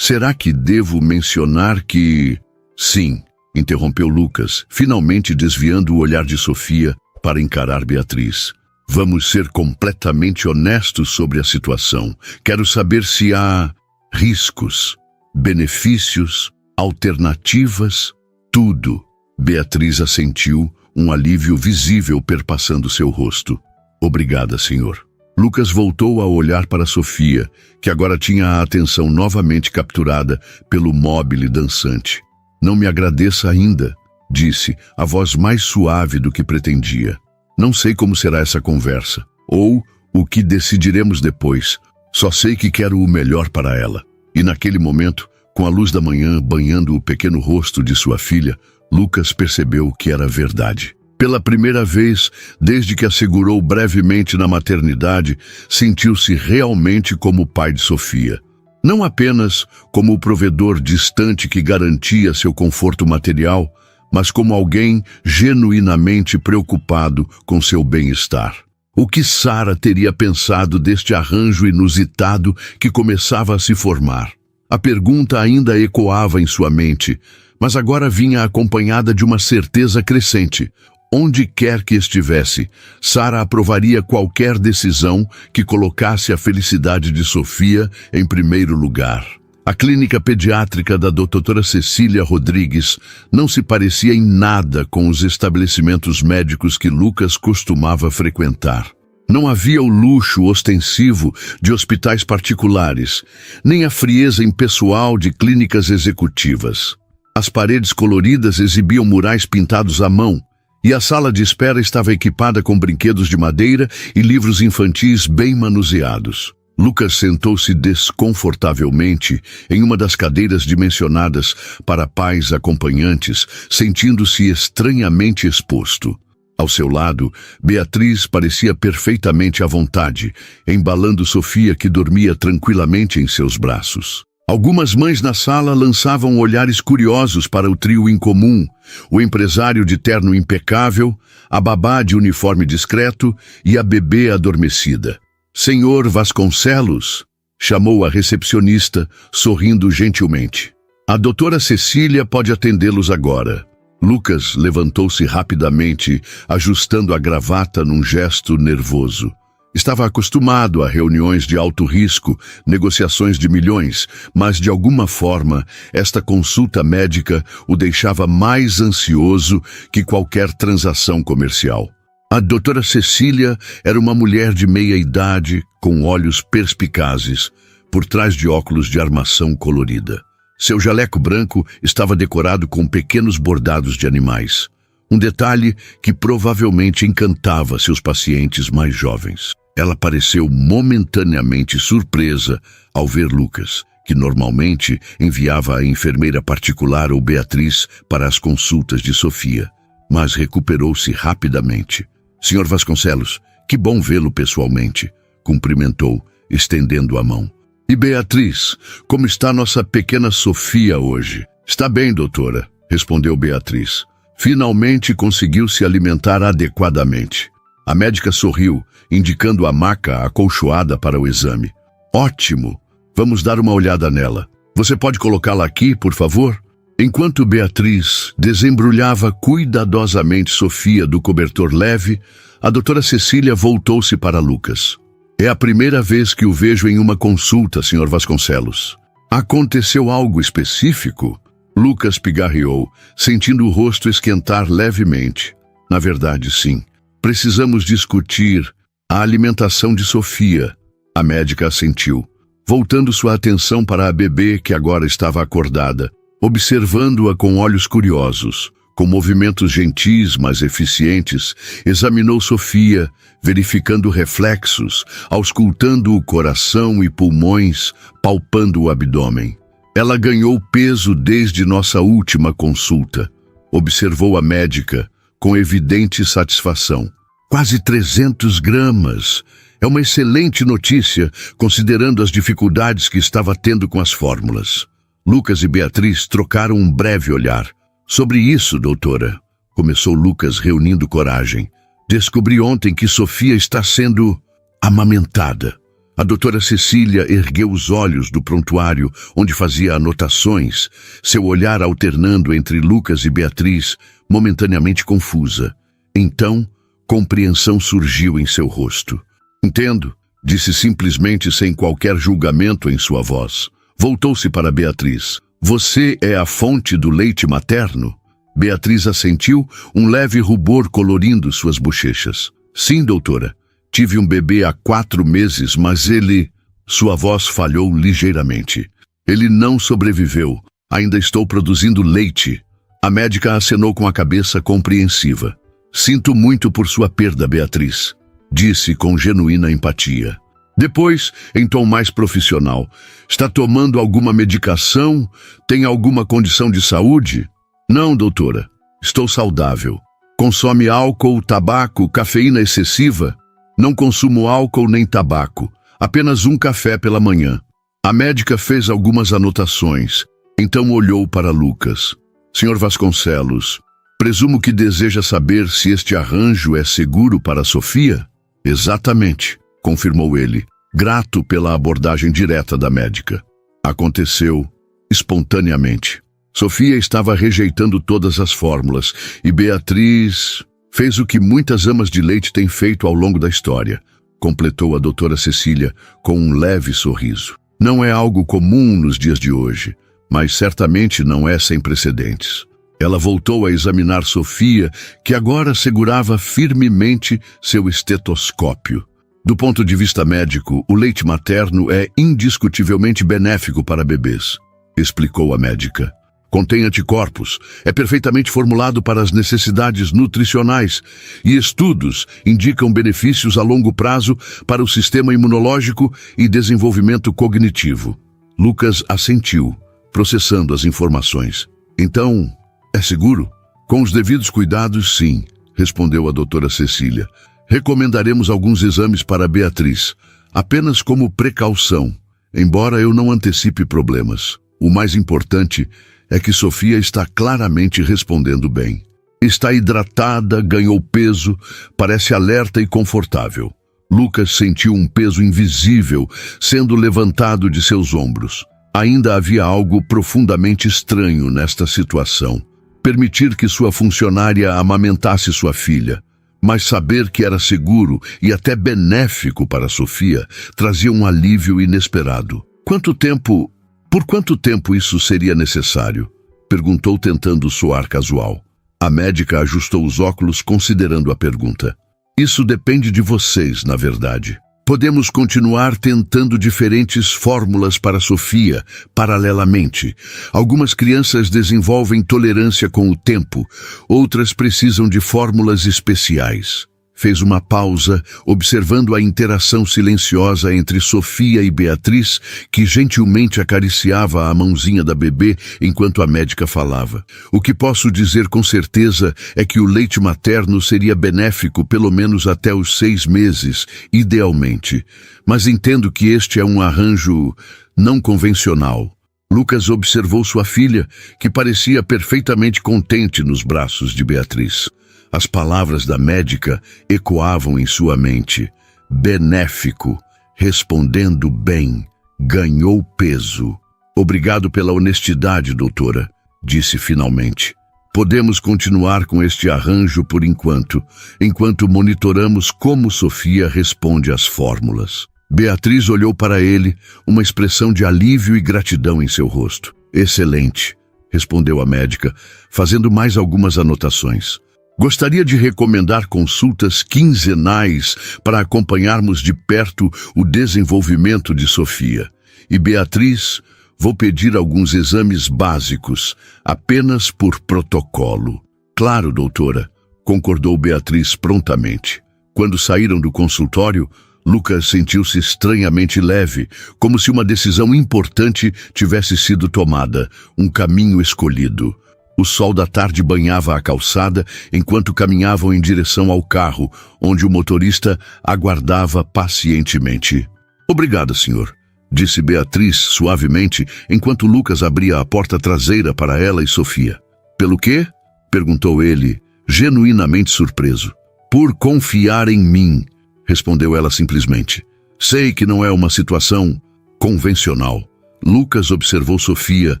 A: que devo mencionar que... Sim, interrompeu Lucas, finalmente desviando o olhar de Sofia para encarar Beatriz. Vamos ser completamente honestos sobre a situação. Quero saber se há riscos, benefícios, alternativas, tudo. Beatriz assentiu, um alívio visível perpassando seu rosto. Obrigada, senhor. Lucas voltou a olhar para Sofia, que agora tinha a atenção novamente capturada pelo móbile dançante. Não me agradeça ainda, disse, a voz mais suave do que pretendia. Não sei como será essa conversa, ou o que decidiremos depois. Só sei que quero o melhor para ela. E naquele momento, com a luz da manhã banhando o pequeno rosto de sua filha, Lucas percebeu que era verdade. Pela primeira vez, desde que a segurou brevemente na maternidade, sentiu-se realmente como o pai de Sofia. Não apenas como o provedor distante que garantia seu conforto material, mas como alguém genuinamente preocupado com seu bem-estar. O que Sara teria pensado deste arranjo inusitado que começava a se formar? A pergunta ainda ecoava em sua mente, mas agora vinha acompanhada de uma certeza crescente. Onde quer que estivesse, Sara aprovaria qualquer decisão que colocasse a felicidade de Sofia em primeiro lugar. A clínica pediátrica da doutora Cecília Rodrigues não se parecia em nada com os estabelecimentos médicos que Lucas costumava frequentar. Não havia o luxo ostensivo de hospitais particulares, nem a frieza impessoal de clínicas executivas. As paredes coloridas exibiam murais pintados à mão, e a sala de espera estava equipada com brinquedos de madeira e livros infantis bem manuseados. Lucas sentou-se desconfortavelmente em uma das cadeiras dimensionadas para pais acompanhantes, sentindo-se estranhamente exposto. Ao seu lado, Beatriz parecia perfeitamente à vontade, embalando Sofia, que dormia tranquilamente em seus braços. Algumas mães na sala lançavam olhares curiosos para o trio incomum, o empresário de terno impecável, a babá de uniforme discreto e a bebê adormecida. "Senhor Vasconcelos", chamou a recepcionista, sorrindo gentilmente. "A doutora Cecília pode atendê-los agora." Lucas levantou-se rapidamente, ajustando a gravata num gesto nervoso. Estava acostumado a reuniões de alto risco, negociações de milhões, mas de alguma forma esta consulta médica o deixava mais ansioso que qualquer transação comercial. A doutora Cecília era uma mulher de meia-idade, com olhos perspicazes, por trás de óculos de armação colorida. Seu jaleco branco estava decorado com pequenos bordados de animais, um detalhe que provavelmente encantava seus pacientes mais jovens. Ela pareceu momentaneamente surpresa ao ver Lucas, que normalmente enviava a enfermeira particular ou Beatriz para as consultas de Sofia, mas recuperou-se rapidamente. "Senhor Vasconcelos, que bom vê-lo pessoalmente", cumprimentou, estendendo a mão. "E Beatriz, como está nossa pequena Sofia hoje?" "Está bem, doutora", respondeu Beatriz. "Finalmente conseguiu se alimentar adequadamente." A médica sorriu, indicando a maca acolchoada para o exame. "Ótimo! Vamos dar uma olhada nela. Você pode colocá-la aqui, por favor?" Enquanto Beatriz desembrulhava cuidadosamente Sofia do cobertor leve, a doutora Cecília voltou-se para Lucas. "É a primeira vez que o vejo em uma consulta, Sr. Vasconcelos. Aconteceu algo específico?" Lucas pigarreou, sentindo o rosto esquentar levemente. "Na verdade, sim. Precisamos discutir a alimentação de Sofia." A médica assentiu, voltando sua atenção para a bebê que agora estava acordada, observando-a com olhos curiosos. Com movimentos gentis, mas eficientes, examinou Sofia, verificando reflexos, auscultando o coração e pulmões, palpando o abdômen. "Ela ganhou peso desde nossa última consulta", observou a médica, com evidente satisfação. "Quase 300 gramas. É uma excelente notícia, considerando as dificuldades que estava tendo com as fórmulas." Lucas e Beatriz trocaram um breve olhar. "Sobre isso, doutora", começou Lucas, reunindo coragem. "Descobri ontem que Sofia está sendo amamentada." A doutora Cecília ergueu os olhos do prontuário, onde fazia anotações, seu olhar alternando entre Lucas e Beatriz, momentaneamente confusa. Então, compreensão surgiu em seu rosto. "Entendo", disse simplesmente sem qualquer julgamento em sua voz. Voltou-se para Beatriz. "Você é a fonte do leite materno?" Beatriz assentiu, um leve rubor colorindo suas bochechas. "Sim, doutora. Tive um bebê há 4 meses, mas ele..." Sua voz falhou ligeiramente. "Ele não sobreviveu. Ainda estou produzindo leite." A médica acenou com a cabeça compreensiva. "Sinto muito por sua perda, Beatriz", disse com genuína empatia. Depois, em tom mais profissional, "Está tomando alguma medicação? Tem alguma condição de saúde?" "Não, doutora. Estou saudável." "Consome álcool, tabaco, cafeína excessiva?" "Não consumo álcool nem tabaco. Apenas um café pela manhã." A médica fez algumas anotações, então olhou para Lucas. "Sr. Vasconcelos, presumo que deseja saber se este arranjo é seguro para Sofia?" Exatamente, confirmou ele, grato pela abordagem direta da médica. Aconteceu espontaneamente. Sofia estava rejeitando todas as fórmulas e Beatriz fez o que muitas amas de leite têm feito ao longo da história, completou a doutora Cecília com um leve sorriso. Não é algo comum nos dias de hoje, mas certamente não é sem precedentes. Ela voltou a examinar Sofia, que agora segurava firmemente seu estetoscópio. Do ponto de vista médico, o leite materno é indiscutivelmente benéfico para bebês, explicou a médica. Contém anticorpos, é perfeitamente formulado para as necessidades nutricionais e estudos indicam benefícios a longo prazo para o sistema imunológico e desenvolvimento cognitivo. Lucas assentiu, processando as informações. Então, é seguro? Com os devidos cuidados, sim, respondeu a doutora Cecília. Recomendaremos alguns exames para Beatriz, apenas como precaução, embora eu não antecipe problemas. O mais importante é que Sofia está claramente respondendo bem. Está hidratada, ganhou peso, parece alerta e confortável. Lucas sentiu um peso invisível sendo levantado de seus ombros. Ainda havia algo profundamente estranho nesta situação. Permitir que sua funcionária amamentasse sua filha, mas saber que era seguro e até benéfico para Sofia trazia um alívio inesperado. Por quanto tempo isso seria necessário? Perguntou tentando soar casual. A médica ajustou os óculos considerando a pergunta. Isso depende de vocês, na verdade. Podemos continuar tentando diferentes fórmulas para Sofia, paralelamente. Algumas crianças desenvolvem tolerância com o tempo, outras precisam de fórmulas especiais. Fez uma pausa, observando a interação silenciosa entre Sofia e Beatriz, que gentilmente acariciava a mãozinha da bebê enquanto a médica falava. O que posso dizer com certeza é que o leite materno seria benéfico pelo menos até os 6 meses, idealmente. Mas entendo que este é um arranjo não convencional. Lucas observou sua filha, que parecia perfeitamente contente nos braços de Beatriz. As palavras da médica ecoavam em sua mente. Benéfico, respondendo bem, ganhou peso. Obrigado pela honestidade, doutora, disse finalmente. Podemos continuar com este arranjo por enquanto monitoramos como Sofia responde às fórmulas. Beatriz olhou para ele, uma expressão de alívio e gratidão em seu rosto. Excelente, respondeu a médica, fazendo mais algumas anotações. Gostaria de recomendar consultas quinzenais para acompanharmos de perto o desenvolvimento de Sofia. E Beatriz, vou pedir alguns exames básicos, apenas por protocolo. Claro, doutora, concordou Beatriz prontamente. Quando saíram do consultório, Lucas sentiu-se estranhamente leve, como se uma decisão importante tivesse sido tomada, um caminho escolhido. O sol da tarde banhava a calçada enquanto caminhavam em direção ao carro, onde o motorista aguardava pacientemente. Obrigada, senhor, disse Beatriz suavemente, enquanto Lucas abria a porta traseira para ela e Sofia. Pelo quê? Perguntou ele, genuinamente surpreso. Por confiar em mim, respondeu ela simplesmente. Sei que não é uma situação convencional. Lucas observou Sofia,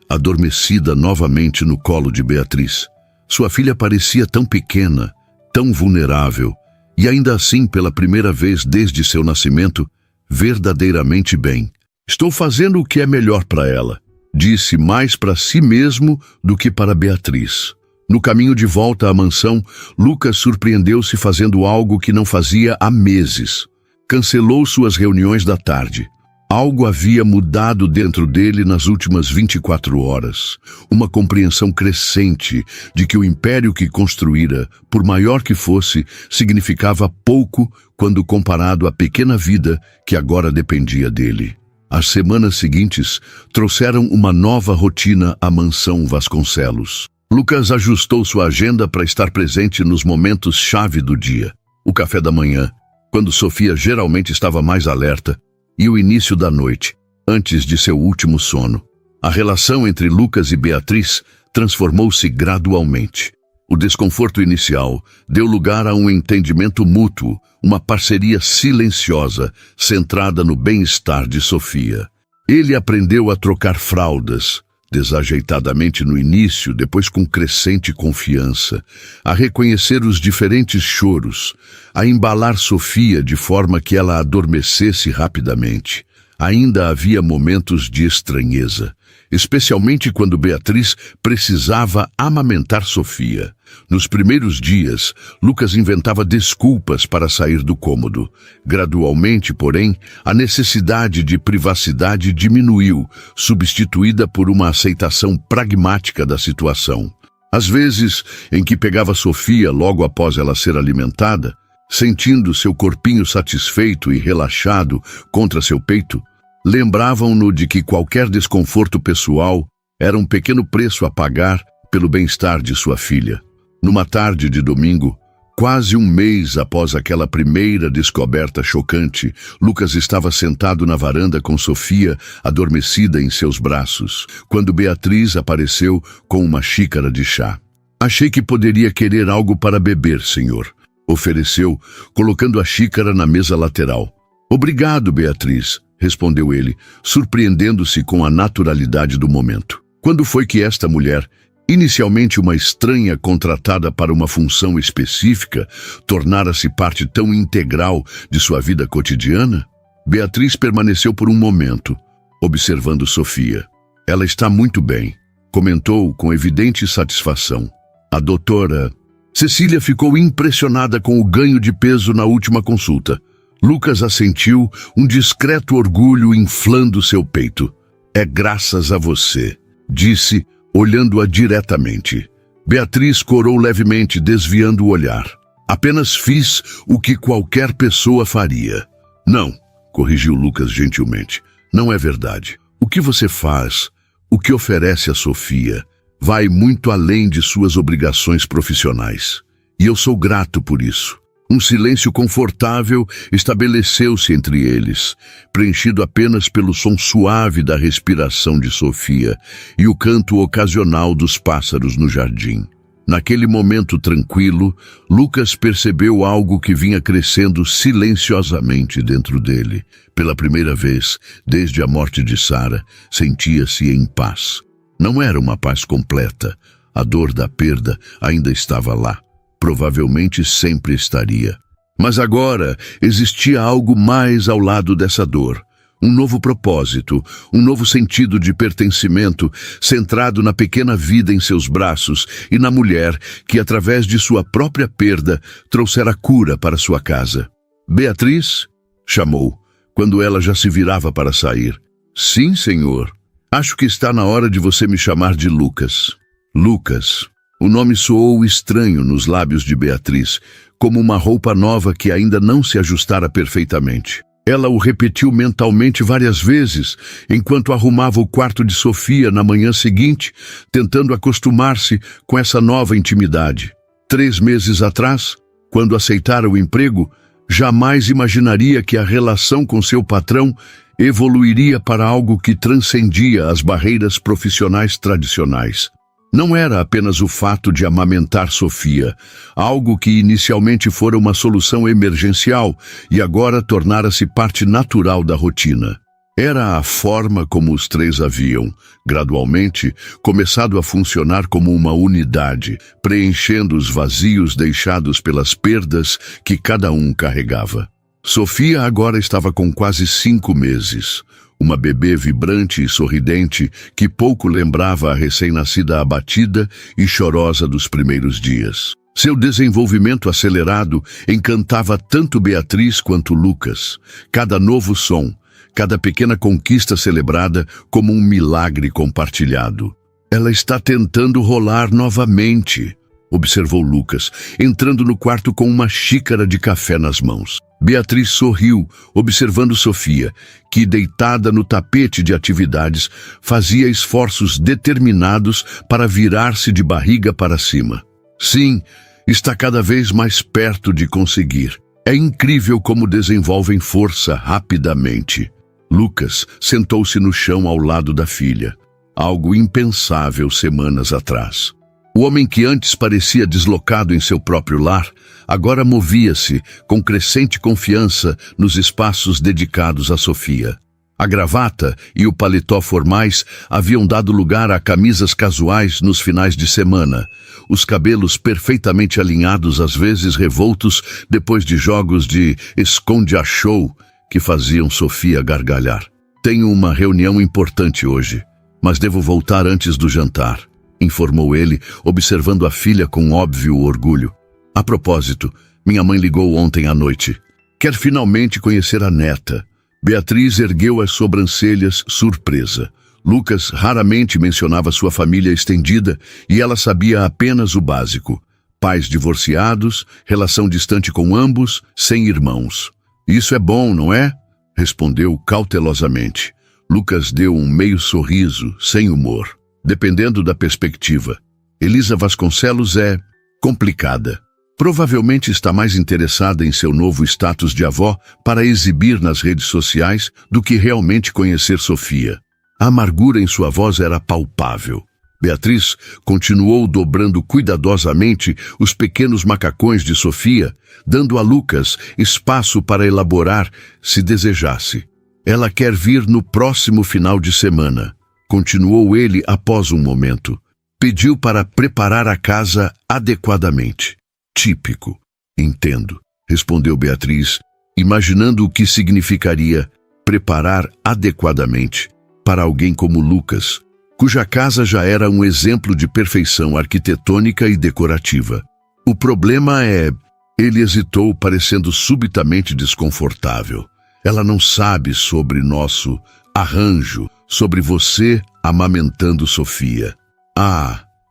A: adormecida novamente no colo de Beatriz. Sua filha parecia tão pequena, tão vulnerável, e ainda assim, pela primeira vez desde seu nascimento, verdadeiramente bem. Estou fazendo o que é melhor para ela, disse mais para si mesmo do que para Beatriz. No caminho de volta à mansão, Lucas surpreendeu-se fazendo algo que não fazia há meses. Cancelou suas reuniões da tarde. Algo havia mudado dentro dele nas últimas 24 horas. Uma compreensão crescente de que o império que construíra, por maior que fosse, significava pouco quando comparado à pequena vida que agora dependia dele. As semanas seguintes trouxeram uma nova rotina à mansão Vasconcelos. Lucas ajustou sua agenda para estar presente nos momentos-chave do dia. O café da manhã, quando Sofia geralmente estava mais alerta, e o início da noite, antes de seu último sono. A relação entre Lucas e Beatriz transformou-se gradualmente. O desconforto inicial deu lugar a um entendimento mútuo, uma parceria silenciosa, centrada no bem-estar de Sofia. Ele aprendeu a trocar fraldas, desajeitadamente no início, depois com crescente confiança, a reconhecer os diferentes choros, a embalar Sofia de forma que ela adormecesse rapidamente. Ainda havia momentos de estranheza, especialmente quando Beatriz precisava amamentar Sofia. Nos primeiros dias, Lucas inventava desculpas para sair do cômodo. Gradualmente, porém, a necessidade de privacidade diminuiu, substituída por uma aceitação pragmática da situação. Às vezes, em que pegava Sofia logo após ela ser alimentada, sentindo seu corpinho satisfeito e relaxado contra seu peito, lembravam-no de que qualquer desconforto pessoal era um pequeno preço a pagar pelo bem-estar de sua filha. Numa tarde de domingo, quase um mês após aquela primeira descoberta chocante, Lucas estava sentado na varanda com Sofia adormecida em seus braços, quando Beatriz apareceu com uma xícara de chá. "Achei que poderia querer algo para beber, senhor", ofereceu, colocando a xícara na mesa lateral. "Obrigado, Beatriz", respondeu ele, surpreendendo-se com a naturalidade do momento. Quando foi que esta mulher, inicialmente uma estranha contratada para uma função específica, tornara-se parte tão integral de sua vida cotidiana? Beatriz permaneceu por um momento, observando Sofia. "Ela está muito bem", comentou com evidente satisfação. A doutora Cecília ficou impressionada com o ganho de peso na última consulta. Lucas assentiu, um discreto orgulho inflando seu peito. "É graças a você", disse, olhando-a diretamente. Beatriz corou levemente, desviando o olhar. "Apenas fiz o que qualquer pessoa faria." "Não", corrigiu Lucas gentilmente. "Não é verdade. O que você faz, o que oferece a Sofia, vai muito além de suas obrigações profissionais. E eu sou grato por isso." Um silêncio confortável estabeleceu-se entre eles, preenchido apenas pelo som suave da respiração de Sofia e o canto ocasional dos pássaros no jardim. Naquele momento tranquilo, Lucas percebeu algo que vinha crescendo silenciosamente dentro dele. Pela primeira vez, desde a morte de Sara, sentia-se em paz. Não era uma paz completa. A dor da perda ainda estava lá. Provavelmente sempre estaria. Mas agora existia algo mais ao lado dessa dor. Um novo propósito, um novo sentido de pertencimento, centrado na pequena vida em seus braços e na mulher que, através de sua própria perda, trouxera cura para sua casa. "Beatriz?", chamou, quando ela já se virava para sair. "Sim, senhor. Acho que está na hora de você me chamar de Lucas." Lucas. O nome soou estranho nos lábios de Beatriz, como uma roupa nova que ainda não se ajustara perfeitamente. Ela o repetiu mentalmente várias vezes, enquanto arrumava o quarto de Sofia na manhã seguinte, tentando acostumar-se com essa nova intimidade. 3 meses atrás, quando aceitara o emprego, jamais imaginaria que a relação com seu patrão evoluiria para algo que transcendia as barreiras profissionais tradicionais. Não era apenas o fato de amamentar Sofia, algo que inicialmente fora uma solução emergencial e agora tornara-se parte natural da rotina. Era a forma como os três haviam, gradualmente, começado a funcionar como uma unidade, preenchendo os vazios deixados pelas perdas que cada um carregava. Sofia agora estava com quase 5 meses. Uma bebê vibrante e sorridente que pouco lembrava a recém-nascida abatida e chorosa dos primeiros dias. Seu desenvolvimento acelerado encantava tanto Beatriz quanto Lucas. Cada novo som, cada pequena conquista celebrada como um milagre compartilhado. "Ela está tentando rolar novamente", observou Lucas, entrando no quarto com uma xícara de café nas mãos. Beatriz sorriu, observando Sofia, que, deitada no tapete de atividades, fazia esforços determinados para virar-se de barriga para cima. "Sim, está cada vez mais perto de conseguir. É incrível como desenvolvem força rapidamente." Lucas sentou-se no chão ao lado da filha, algo impensável semanas atrás. O homem que antes parecia deslocado em seu próprio lar, agora movia-se com crescente confiança nos espaços dedicados a Sofia. A gravata e o paletó formais haviam dado lugar a camisas casuais nos finais de semana, os cabelos perfeitamente alinhados, às vezes revoltos, depois de jogos de esconde-achou que faziam Sofia gargalhar. Tenho uma reunião importante hoje, mas devo voltar antes do jantar, informou ele, observando a filha com óbvio orgulho. A propósito, minha mãe ligou ontem à noite. Quer finalmente conhecer a neta. Beatriz ergueu as sobrancelhas, surpresa. Lucas raramente mencionava sua família estendida e ela sabia apenas o básico. Pais divorciados, relação distante com ambos, sem irmãos. Isso é bom, não é? Respondeu cautelosamente. Lucas deu um meio sorriso, sem humor. Dependendo da perspectiva. Elisa Vasconcelos é complicada. Provavelmente está mais interessada em seu novo status de avó para exibir nas redes sociais do que realmente conhecer Sofia. A amargura em sua voz era palpável. Beatriz continuou dobrando cuidadosamente os pequenos macacões de Sofia, dando a Lucas espaço para elaborar se desejasse. Ela quer vir no próximo final de semana, continuou ele após um momento. Pediu para preparar a casa adequadamente. Típico. Entendo, respondeu Beatriz, imaginando o que significaria preparar adequadamente para alguém como Lucas, cuja casa já era um exemplo de perfeição arquitetônica e decorativa. O problema é... Ele hesitou, parecendo subitamente desconfortável. Ela não sabe sobre nosso arranjo, sobre você amamentando Sofia.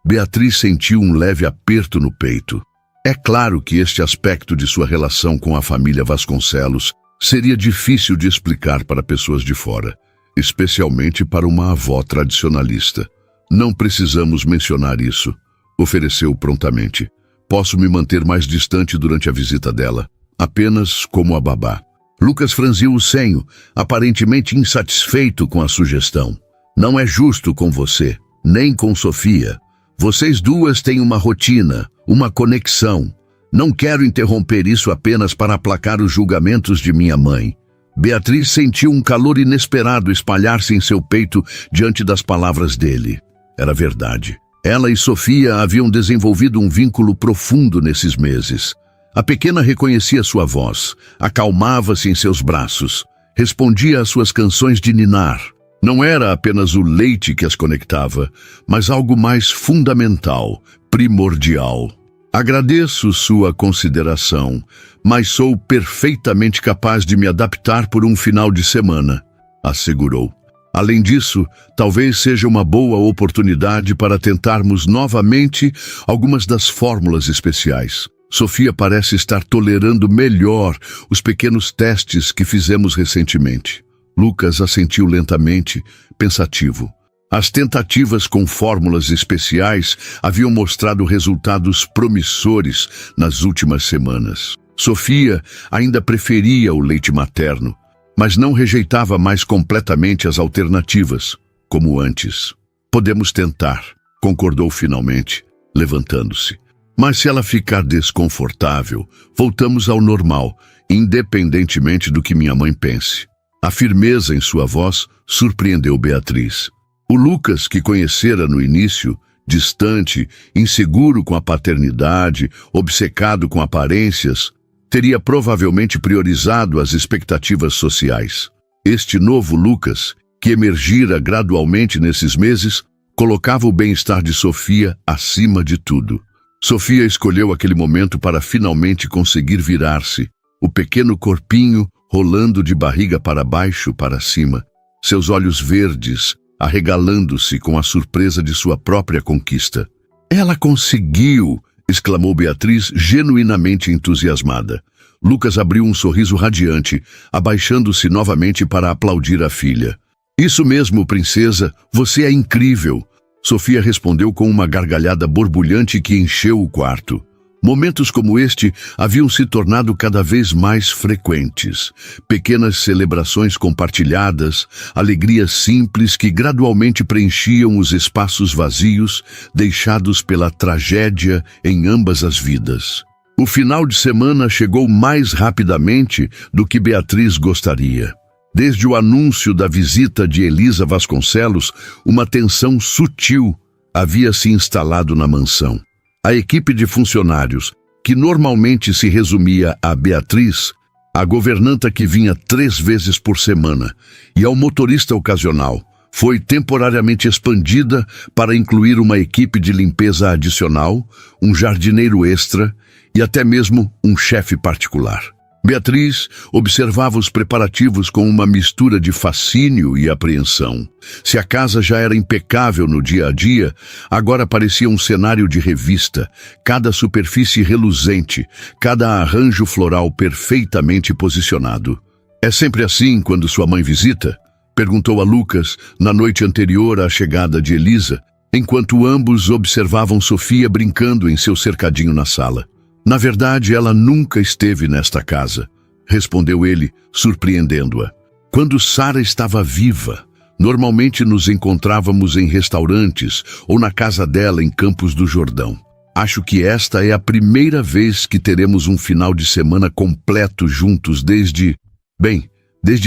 A: Beatriz sentiu um leve aperto no peito. É claro que este aspecto de sua relação com a família Vasconcelos seria difícil de explicar para pessoas de fora, especialmente para uma avó tradicionalista. Não precisamos mencionar isso, ofereceu prontamente. Posso me manter mais distante durante a visita dela, apenas como a babá. Lucas franziu o senho, aparentemente insatisfeito com a sugestão. Não é justo com você, nem com Sofia. Vocês duas têm uma rotina, uma conexão. Não quero interromper isso apenas para aplacar os julgamentos de minha mãe. Beatriz sentiu um calor inesperado espalhar-se em seu peito diante das palavras dele. Era verdade. Ela e Sofia haviam desenvolvido um vínculo profundo nesses meses. A pequena reconhecia sua voz, acalmava-se em seus braços, respondia às suas canções de ninar. Não era apenas o leite que as conectava, mas algo mais fundamental, primordial. Agradeço sua consideração, mas sou perfeitamente capaz de me adaptar por um final de semana, assegurou. Além disso, talvez seja uma boa oportunidade para tentarmos novamente algumas das fórmulas especiais. Sofia parece estar tolerando melhor os pequenos testes que fizemos recentemente. Lucas assentiu lentamente, pensativo. As tentativas com fórmulas especiais haviam mostrado resultados promissores nas últimas semanas. Sofia ainda preferia o leite materno, mas não rejeitava mais completamente as alternativas, como antes. Podemos tentar, concordou finalmente, levantando-se. Mas se ela ficar desconfortável, voltamos ao normal, independentemente do que minha mãe pense. A firmeza em sua voz surpreendeu Beatriz. O Lucas, que conhecera no início, distante, inseguro com a paternidade, obcecado com aparências, teria provavelmente priorizado as expectativas sociais. Este novo Lucas, que emergira gradualmente nesses meses, colocava o bem-estar de Sofia acima de tudo. Sofia escolheu aquele momento para finalmente conseguir virar-se, o pequeno corpinho rolando de barriga para baixo para cima, seus olhos verdes arregalando-se com a surpresa de sua própria conquista. Ela conseguiu! Exclamou Beatriz, genuinamente entusiasmada. Lucas abriu um sorriso radiante, abaixando-se novamente para aplaudir a filha. Isso mesmo, princesa, você é incrível! Sofia respondeu com uma gargalhada borbulhante que encheu o quarto. Momentos como este haviam se tornado cada vez mais frequentes. Pequenas celebrações compartilhadas, alegrias simples que gradualmente preenchiam os espaços vazios deixados pela tragédia em ambas as vidas. O final de semana chegou mais rapidamente do que Beatriz gostaria. Desde o anúncio da visita de Elisa Vasconcelos, uma tensão sutil havia se instalado na mansão. A equipe de funcionários, que normalmente se resumia a Beatriz, a governanta que vinha 3 vezes por semana, e ao motorista ocasional, foi temporariamente expandida para incluir uma equipe de limpeza adicional, um jardineiro extra e até mesmo um chefe particular. Beatriz observava os preparativos com uma mistura de fascínio e apreensão. Se a casa já era impecável no dia a dia, agora parecia um cenário de revista, cada superfície reluzente, cada arranjo floral perfeitamente posicionado. "É sempre assim quando sua mãe visita?" perguntou a Lucas na noite anterior à chegada de Elisa, enquanto ambos observavam Sofia brincando em seu cercadinho na sala. "Na verdade, ela nunca esteve nesta casa", respondeu ele, surpreendendo-a. "Quando Sara estava viva, normalmente nos encontrávamos em restaurantes ou na casa dela em Campos do Jordão. Acho que esta é a primeira vez que teremos um final de semana completo juntos desde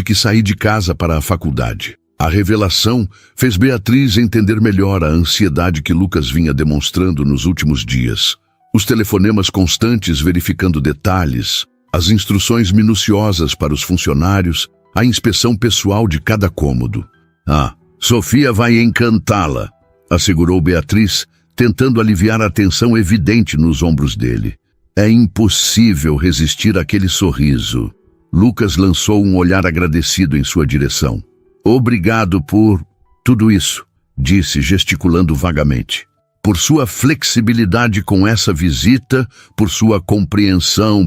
A: que saí de casa para a faculdade." A revelação fez Beatriz entender melhor a ansiedade que Lucas vinha demonstrando nos últimos dias. Os telefonemas constantes verificando detalhes, as instruções minuciosas para os funcionários, a inspeção pessoal de cada cômodo. "Ah, Sofia vai encantá-la", assegurou Beatriz, tentando aliviar a tensão evidente nos ombros dele. "É impossível resistir àquele sorriso." Lucas lançou um olhar agradecido em sua direção. "Obrigado por tudo isso", disse, gesticulando vagamente. "Por sua flexibilidade com essa visita, por sua compreensão,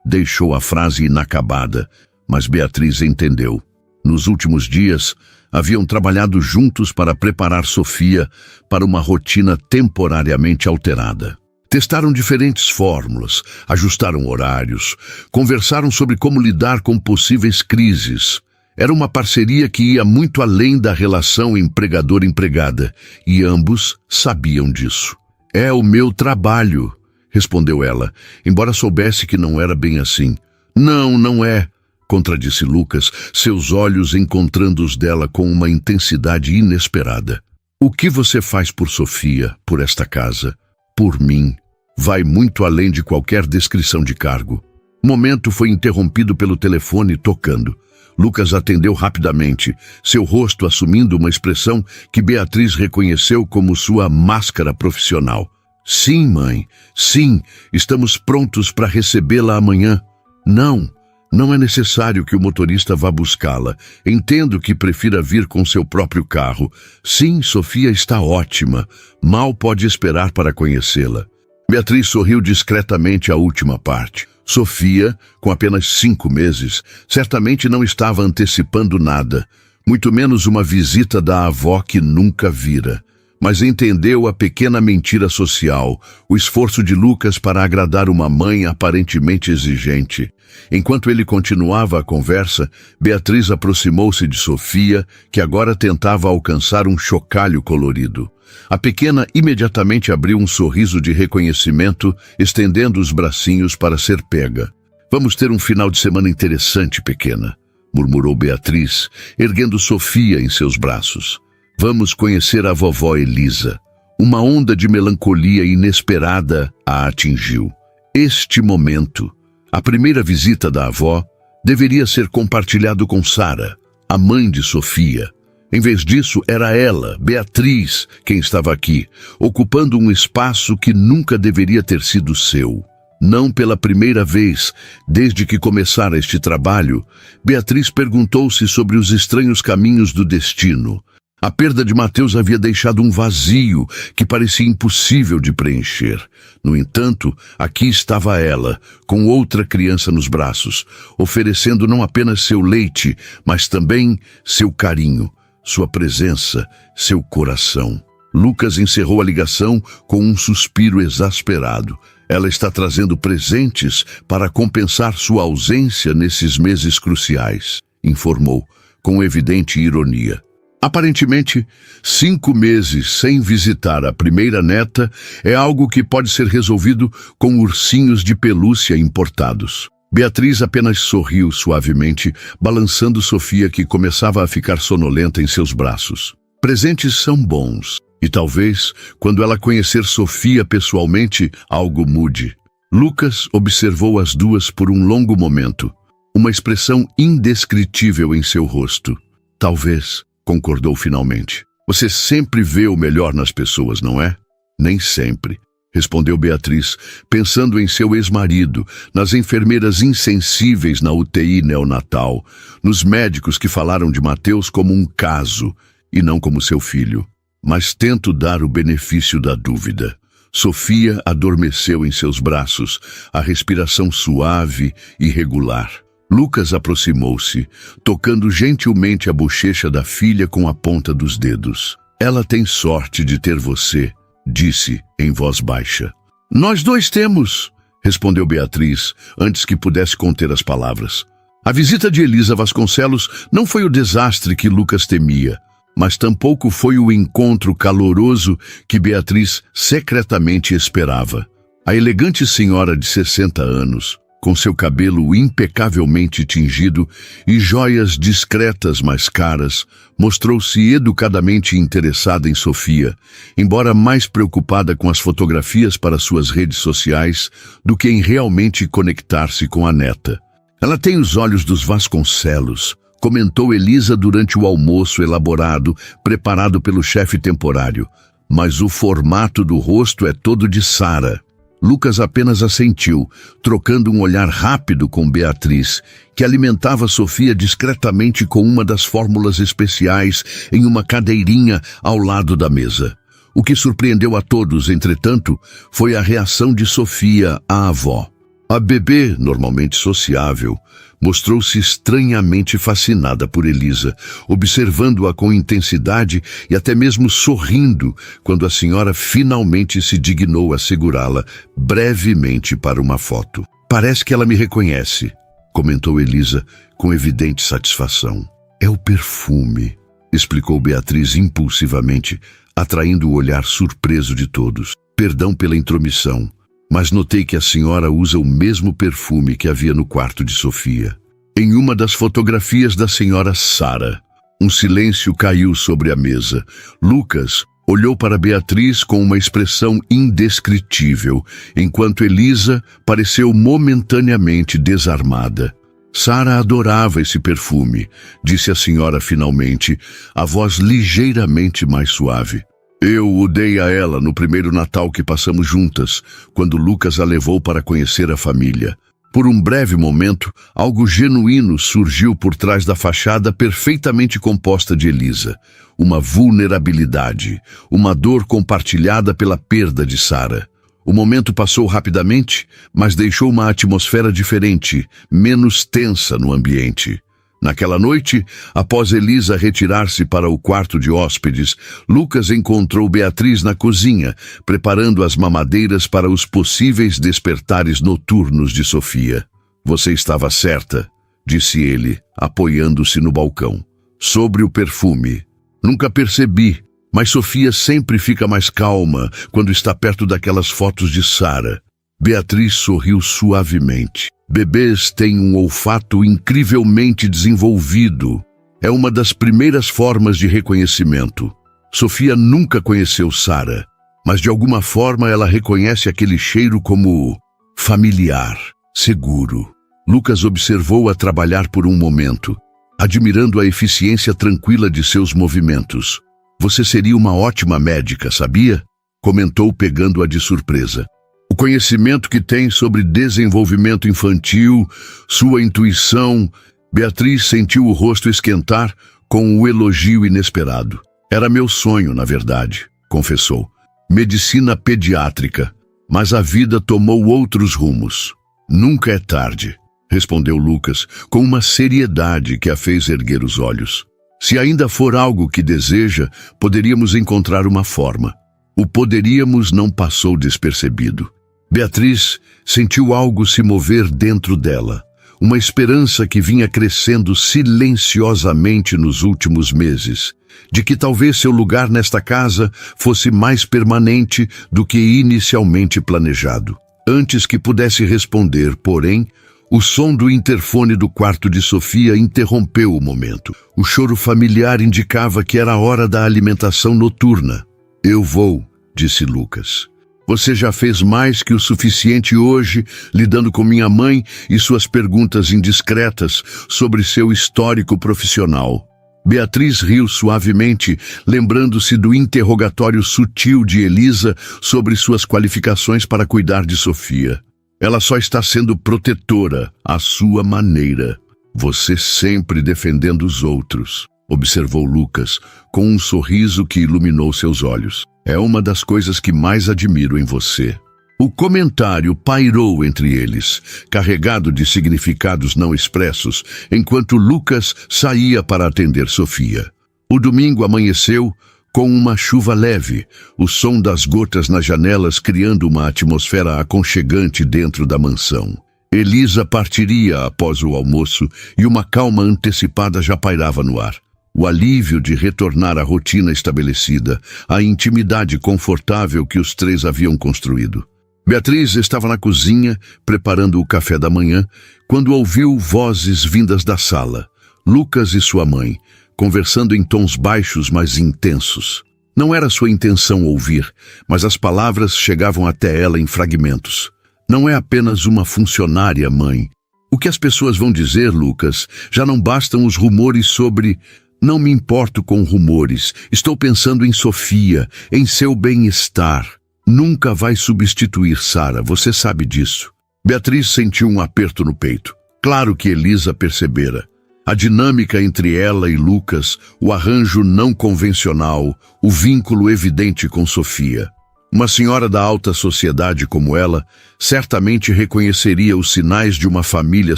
A: Deixou a frase inacabada, mas Beatriz entendeu. Nos últimos dias, haviam trabalhado juntos para preparar Sofia para uma rotina temporariamente alterada. Testaram diferentes fórmulas, ajustaram horários, conversaram sobre como lidar com possíveis crises. Era uma parceria que ia muito além da relação empregador-empregada, e ambos sabiam disso. "É o meu trabalho", respondeu ela, embora soubesse que não era bem assim. "Não, não é", contradisse Lucas, seus olhos encontrando os dela com uma intensidade inesperada. "O que você faz por Sofia, por esta casa, por mim, vai muito além de qualquer descrição de cargo." O momento foi interrompido pelo telefone tocando. Lucas atendeu rapidamente, seu rosto assumindo uma expressão que Beatriz reconheceu como sua máscara profissional. "Sim, mãe, sim, estamos prontos para recebê-la amanhã." Não é necessário que o motorista vá buscá-la. Entendo que prefira vir com seu próprio carro. Sim, Sofia está ótima. Mal pode esperar para conhecê-la." Beatriz sorriu discretamente à última parte. Sofia, com apenas 5 meses, certamente não estava antecipando nada, muito menos uma visita da avó que nunca vira. Mas entendeu a pequena mentira social, o esforço de Lucas para agradar uma mãe aparentemente exigente. Enquanto ele continuava a conversa, Beatriz aproximou-se de Sofia, que agora tentava alcançar um chocalho colorido. A pequena imediatamente abriu um sorriso de reconhecimento, estendendo os bracinhos para ser pega. "Vamos ter um final de semana interessante, pequena", murmurou Beatriz, erguendo Sofia em seus braços. "Vamos conhecer a vovó Elisa." Uma onda de melancolia inesperada a atingiu. Este momento, a primeira visita da avó, deveria ser compartilhado com Sara, a mãe de Sofia. Em vez disso, era ela, Beatriz, quem estava aqui, ocupando um espaço que nunca deveria ter sido seu. Não pela primeira vez, desde que começara este trabalho, Beatriz perguntou-se sobre os estranhos caminhos do destino. A perda de Mateus havia deixado um vazio que parecia impossível de preencher. No entanto, aqui estava ela, com outra criança nos braços, oferecendo não apenas seu leite, mas também seu carinho, sua presença, seu coração. Lucas encerrou a ligação com um suspiro exasperado. Ela está trazendo presentes para compensar sua ausência nesses meses cruciais, informou, com evidente ironia. Aparentemente, 5 meses sem visitar a primeira neta é algo que pode ser resolvido com ursinhos de pelúcia importados. Beatriz apenas sorriu suavemente, balançando Sofia, que começava a ficar sonolenta em seus braços. Presentes são bons, e talvez, quando ela conhecer Sofia pessoalmente, algo mude. Lucas observou as duas por um longo momento, uma expressão indescritível em seu rosto. Talvez, concordou finalmente. Você sempre vê o melhor nas pessoas, não é? Nem sempre, respondeu Beatriz, pensando em seu ex-marido, nas enfermeiras insensíveis na UTI neonatal, nos médicos que falaram de Mateus como um caso e não como seu filho. Mas tento dar o benefício da dúvida. Sofia adormeceu em seus braços, a respiração suave e regular. Lucas aproximou-se, tocando gentilmente a bochecha da filha com a ponta dos dedos. Ela tem sorte de ter você, disse em voz baixa. Nós dois temos, respondeu Beatriz, antes que pudesse conter as palavras. A visita de Elisa Vasconcelos não foi o desastre que Lucas temia, mas tampouco foi o encontro caloroso que Beatriz secretamente esperava. A elegante senhora de 60 anos, com seu cabelo impecavelmente tingido e joias discretas mas caras, mostrou-se educadamente interessada em Sofia, embora mais preocupada com as fotografias para suas redes sociais do que em realmente conectar-se com a neta. Ela tem os olhos dos Vasconcelos, comentou Elisa durante o almoço elaborado, preparado pelo chefe temporário, mas o formato do rosto é todo de Sara. Lucas apenas assentiu, trocando um olhar rápido com Beatriz, que alimentava Sofia discretamente com uma das fórmulas especiais em uma cadeirinha ao lado da mesa. O que surpreendeu a todos, entretanto, foi a reação de Sofia à avó. A bebê, normalmente sociável, mostrou-se estranhamente fascinada por Elisa, observando-a com intensidade e até mesmo sorrindo quando a senhora finalmente se dignou a segurá-la brevemente para uma foto. Parece que ela me reconhece, comentou Elisa com evidente satisfação. É o perfume, explicou Beatriz impulsivamente, atraindo o olhar surpreso de todos. Perdão pela intromissão, mas notei que a senhora usa o mesmo perfume que havia no quarto de Sofia. Em uma das fotografias da senhora Sara, um silêncio caiu sobre a mesa. Lucas olhou para Beatriz com uma expressão indescritível, enquanto Elisa pareceu momentaneamente desarmada. Sara adorava esse perfume, disse a senhora finalmente, a voz ligeiramente mais suave. Eu o dei a ela no primeiro Natal que passamos juntas, quando Lucas a levou para conhecer a família. Por um breve momento, algo genuíno surgiu por trás da fachada perfeitamente composta de Elisa. Uma vulnerabilidade, uma dor compartilhada pela perda de Sara. O momento passou rapidamente, mas deixou uma atmosfera diferente, menos tensa no ambiente. Naquela noite, após Elisa retirar-se para o quarto de hóspedes, Lucas encontrou Beatriz na cozinha, preparando as mamadeiras para os possíveis despertares noturnos de Sofia. Você estava certa, disse ele, apoiando-se no balcão. Sobre o perfume. Nunca percebi, mas Sofia sempre fica mais calma quando está perto daquelas fotos de Sara. Beatriz sorriu suavemente. Bebês têm um olfato incrivelmente desenvolvido. É uma das primeiras formas de reconhecimento. Sofia nunca conheceu Sara, mas de alguma forma ela reconhece aquele cheiro como familiar, seguro. Lucas observou-a trabalhar por um momento, admirando a eficiência tranquila de seus movimentos. Você seria uma ótima médica, sabia? Comentou pegando-a de surpresa. O conhecimento que tem sobre desenvolvimento infantil, sua intuição... Beatriz sentiu o rosto esquentar com o elogio inesperado. Era meu sonho, na verdade, confessou. Medicina pediátrica, mas a vida tomou outros rumos. Nunca é tarde, respondeu Lucas, com uma seriedade que a fez erguer os olhos. Se ainda for algo que deseja, poderíamos encontrar uma forma. O poderíamos não passou despercebido. Beatriz sentiu algo se mover dentro dela, uma esperança que vinha crescendo silenciosamente nos últimos meses, de que talvez seu lugar nesta casa fosse mais permanente do que inicialmente planejado. Antes que pudesse responder, porém, o som do interfone do quarto de Sofia interrompeu o momento. O choro familiar indicava que era a hora da alimentação noturna. "Eu vou", disse Lucas. "Você já fez mais que o suficiente hoje, lidando com minha mãe e suas perguntas indiscretas sobre seu histórico profissional." Beatriz riu suavemente, lembrando-se do interrogatório sutil de Elisa sobre suas qualificações para cuidar de Sofia. "Ela só está sendo protetora, à sua maneira. Você sempre defendendo os outros", observou Lucas, com um sorriso que iluminou seus olhos. "É uma das coisas que mais admiro em você." O comentário pairou entre eles, carregado de significados não expressos, enquanto Lucas saía para atender Sofia. O domingo amanheceu com uma chuva leve, o som das gotas nas janelas criando uma atmosfera aconchegante dentro da mansão. Elisa partiria após o almoço e uma calma antecipada já pairava no ar. O alívio de retornar à rotina estabelecida, a intimidade confortável que os três haviam construído. Beatriz estava na cozinha, preparando o café da manhã, quando ouviu vozes vindas da sala. Lucas e sua mãe, conversando em tons baixos, mas intensos. Não era sua intenção ouvir, mas as palavras chegavam até ela em fragmentos. "Não é apenas uma funcionária, mãe. O que as pessoas vão dizer, Lucas? Já não bastam os rumores sobre... Não me importo com rumores. Estou pensando em Sofia, em seu bem-estar. Nunca vai substituir Sara, você sabe disso." Beatriz sentiu um aperto no peito. Claro que Elisa percebera. A dinâmica entre ela e Lucas, o arranjo não convencional, o vínculo evidente com Sofia. Uma senhora da alta sociedade como ela, certamente reconheceria os sinais de uma família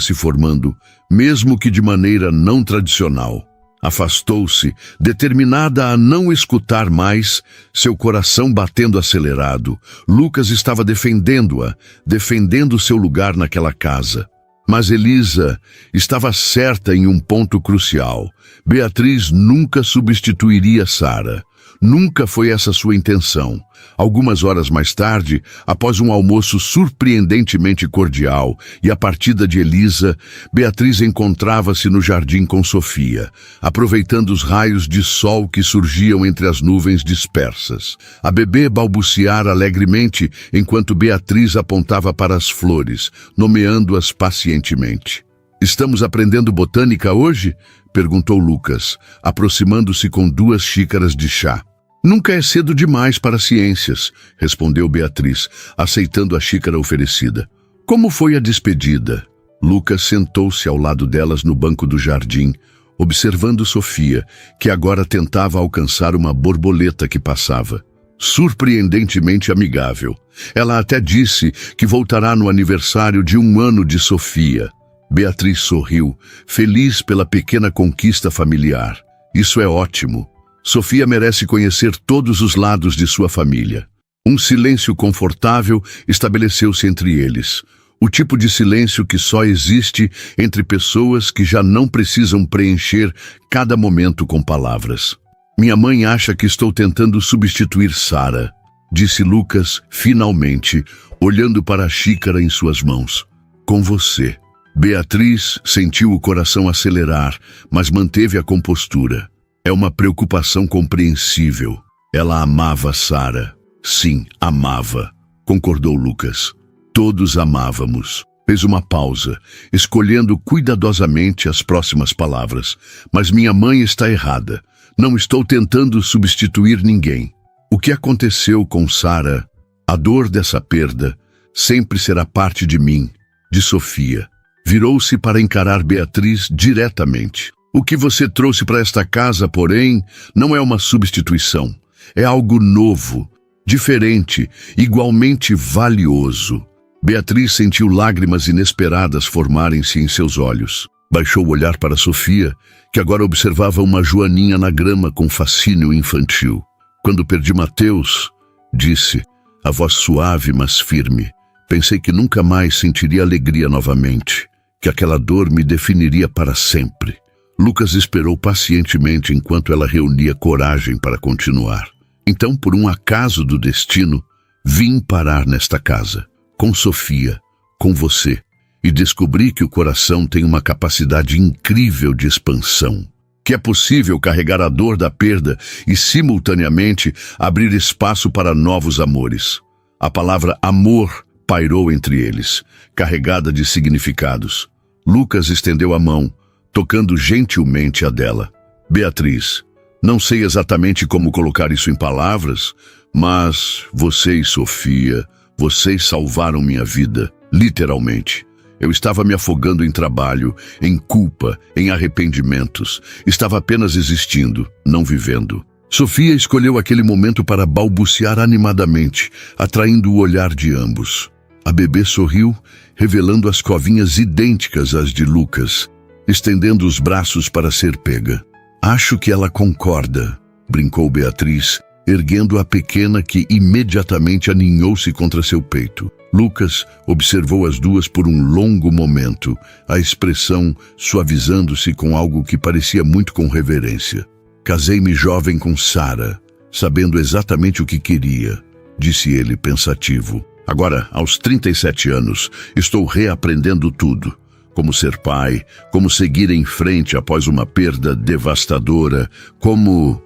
A: se formando, mesmo que de maneira não tradicional. Afastou-se, determinada a não escutar mais, seu coração batendo acelerado. Lucas estava defendendo-a, defendendo seu lugar naquela casa. Mas Elisa estava certa em um ponto crucial. Beatriz nunca substituiria Sara. Nunca foi essa sua intenção. Algumas horas mais tarde, após um almoço surpreendentemente cordial e a partida de Elisa, Beatriz encontrava-se no jardim com Sofia, aproveitando os raios de sol que surgiam entre as nuvens dispersas. A bebê balbuciara alegremente enquanto Beatriz apontava para as flores, nomeando-as pacientemente. "Estamos aprendendo botânica hoje?" perguntou Lucas, aproximando-se com 2 xícaras de chá. "Nunca é cedo demais para ciências", respondeu Beatriz, aceitando a xícara oferecida. "Como foi a despedida?" Lucas sentou-se ao lado delas no banco do jardim, observando Sofia, que agora tentava alcançar uma borboleta que passava. Surpreendentemente amigável. Ela até disse que voltará no aniversário de 1 ano de Sofia. Beatriz sorriu, feliz pela pequena conquista familiar. "Isso é ótimo. Sofia merece conhecer todos os lados de sua família." Um silêncio confortável estabeleceu-se entre eles. O tipo de silêncio que só existe entre pessoas que já não precisam preencher cada momento com palavras. "Minha mãe acha que estou tentando substituir Sara", disse Lucas, finalmente, olhando para a xícara em suas mãos. "Com você." Beatriz sentiu o coração acelerar, mas manteve a compostura. É uma preocupação compreensível. Ela amava Sara. "Sim, amava", concordou Lucas. "Todos amávamos." Fez uma pausa, escolhendo cuidadosamente as próximas palavras. "Mas minha mãe está errada. Não estou tentando substituir ninguém. O que aconteceu com Sara, a dor dessa perda, sempre será parte de mim, de Sofia." Virou-se para encarar Beatriz diretamente. "O que você trouxe para esta casa, porém, não é uma substituição. É algo novo, diferente, igualmente valioso." Beatriz sentiu lágrimas inesperadas formarem-se em seus olhos. Baixou o olhar para Sofia, que agora observava uma joaninha na grama com fascínio infantil. "Quando perdi Mateus", disse, a voz suave mas firme, Pensei que nunca mais sentiria alegria novamente, que aquela dor me definiria para sempre. Lucas esperou pacientemente enquanto ela reunia coragem para continuar. Então, por um acaso do destino, vim parar nesta casa, com Sofia, com você, e descobri que o coração tem uma capacidade incrível de expansão, que é possível carregar a dor da perda e, simultaneamente, abrir espaço para novos amores. A palavra amor pairou entre eles, carregada de significados. Lucas estendeu a mão, tocando gentilmente a dela. Beatriz, não sei exatamente como colocar isso em palavras, mas você e Sofia, vocês salvaram minha vida, literalmente. Eu estava me afogando em trabalho, em culpa, em arrependimentos. Estava apenas existindo, não vivendo. Sofia escolheu aquele momento para balbuciar animadamente, atraindo o olhar de ambos. A bebê sorriu, revelando as covinhas idênticas às de Lucas, estendendo os braços para ser pega. Acho que ela concorda, brincou Beatriz, erguendo a pequena que imediatamente aninhou-se contra seu peito. Lucas observou as duas por um longo momento, a expressão suavizando-se com algo que parecia muito com reverência. Casei-me jovem com Sara, sabendo exatamente o que queria, disse ele pensativo. Agora, aos 37 anos, estou reaprendendo tudo. Como ser pai, como seguir em frente após uma perda devastadora, como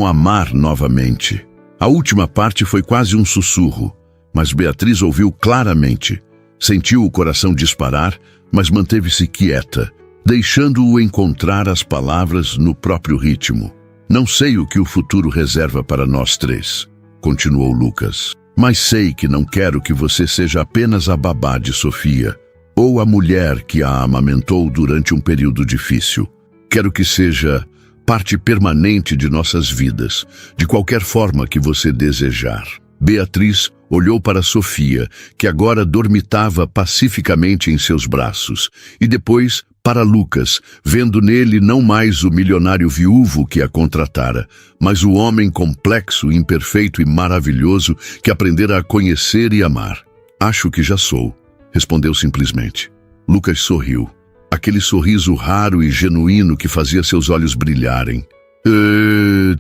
A: amar novamente. A última parte foi quase um sussurro, mas Beatriz ouviu claramente. Sentiu o coração disparar, mas manteve-se quieta, deixando-o encontrar as palavras no próprio ritmo. Não sei o que o futuro reserva para nós três, continuou Lucas, mas sei que não quero que você seja apenas a babá de Sofia, ou a mulher que a amamentou durante um período difícil. Quero que seja parte permanente de nossas vidas, de qualquer forma que você desejar. Beatriz olhou para Sofia, que agora dormitava pacificamente em seus braços, e depois para Lucas, vendo nele não mais o milionário viúvo que a contratara, mas o homem complexo, imperfeito e maravilhoso que aprendera a conhecer e amar. Acho que já sou, respondeu simplesmente. Lucas sorriu. Aquele sorriso raro e genuíno que fazia seus olhos brilharem.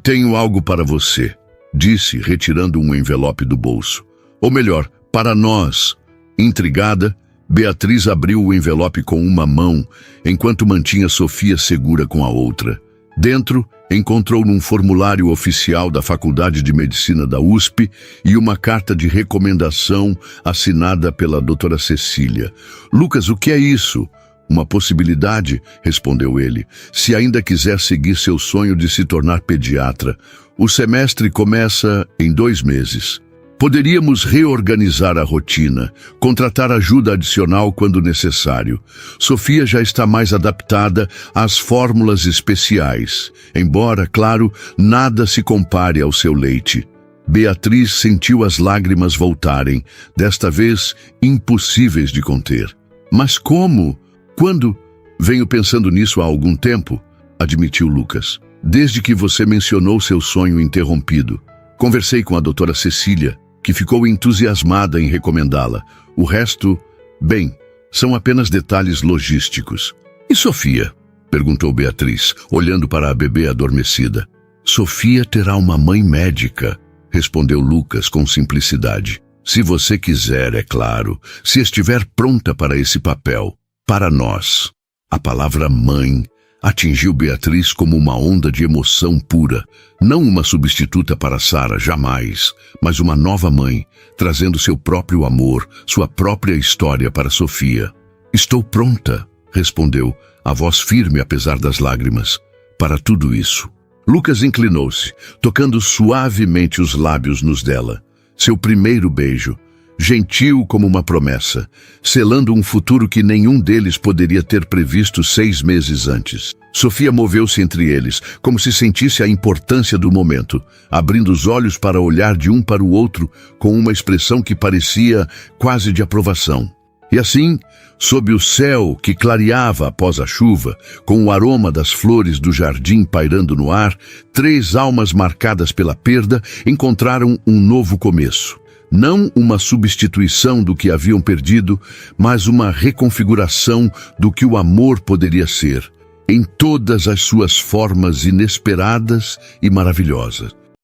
A: Tenho algo para você, disse, retirando um envelope do bolso. Ou melhor, para nós. Intrigada, Beatriz abriu o envelope com uma mão, enquanto mantinha Sofia segura com a outra. Dentro, encontrou num formulário oficial da Faculdade de Medicina da USP e uma carta de recomendação assinada pela doutora Cecília. Lucas, o que é isso? Uma possibilidade, respondeu ele, se ainda quiser seguir seu sonho de se tornar pediatra. O semestre começa em 2 meses. Poderíamos reorganizar a rotina, contratar ajuda adicional quando necessário. Sofia já está mais adaptada às fórmulas especiais, embora, claro, nada se compare ao seu leite. Beatriz sentiu as lágrimas voltarem, desta vez impossíveis de conter. Mas como? Quando? Venho pensando nisso há algum tempo, admitiu Lucas. Desde que você mencionou seu sonho interrompido. Conversei com a doutora Cecília, que ficou entusiasmada em recomendá-la. O resto, bem, são apenas detalhes logísticos. E Sofia? Perguntou Beatriz, olhando para a bebê adormecida. Sofia terá uma mãe médica, respondeu Lucas com simplicidade. Se você quiser, é claro, se estiver pronta para esse papel. Para nós. A palavra mãe atingiu Beatriz como uma onda de emoção pura. Não uma substituta para Sara, jamais, mas uma nova mãe, trazendo seu próprio amor, sua própria história para Sofia. Estou pronta, respondeu, a voz firme apesar das lágrimas, para tudo isso. Lucas inclinou-se, tocando suavemente os lábios nos dela. Seu primeiro beijo, gentil como uma promessa, selando um futuro que nenhum deles poderia ter previsto 6 meses antes. Sofia moveu-se entre eles, como se sentisse a importância do momento, abrindo os olhos para olhar de um para o outro com uma expressão que parecia quase de aprovação. E assim, sob o céu que clareava após a chuva, com o aroma das flores do jardim pairando no ar, 3 almas marcadas pela perda encontraram um novo começo. Não uma substituição do que haviam perdido, mas uma reconfiguração do que o amor poderia ser, em todas as suas formas inesperadas e maravilhosas.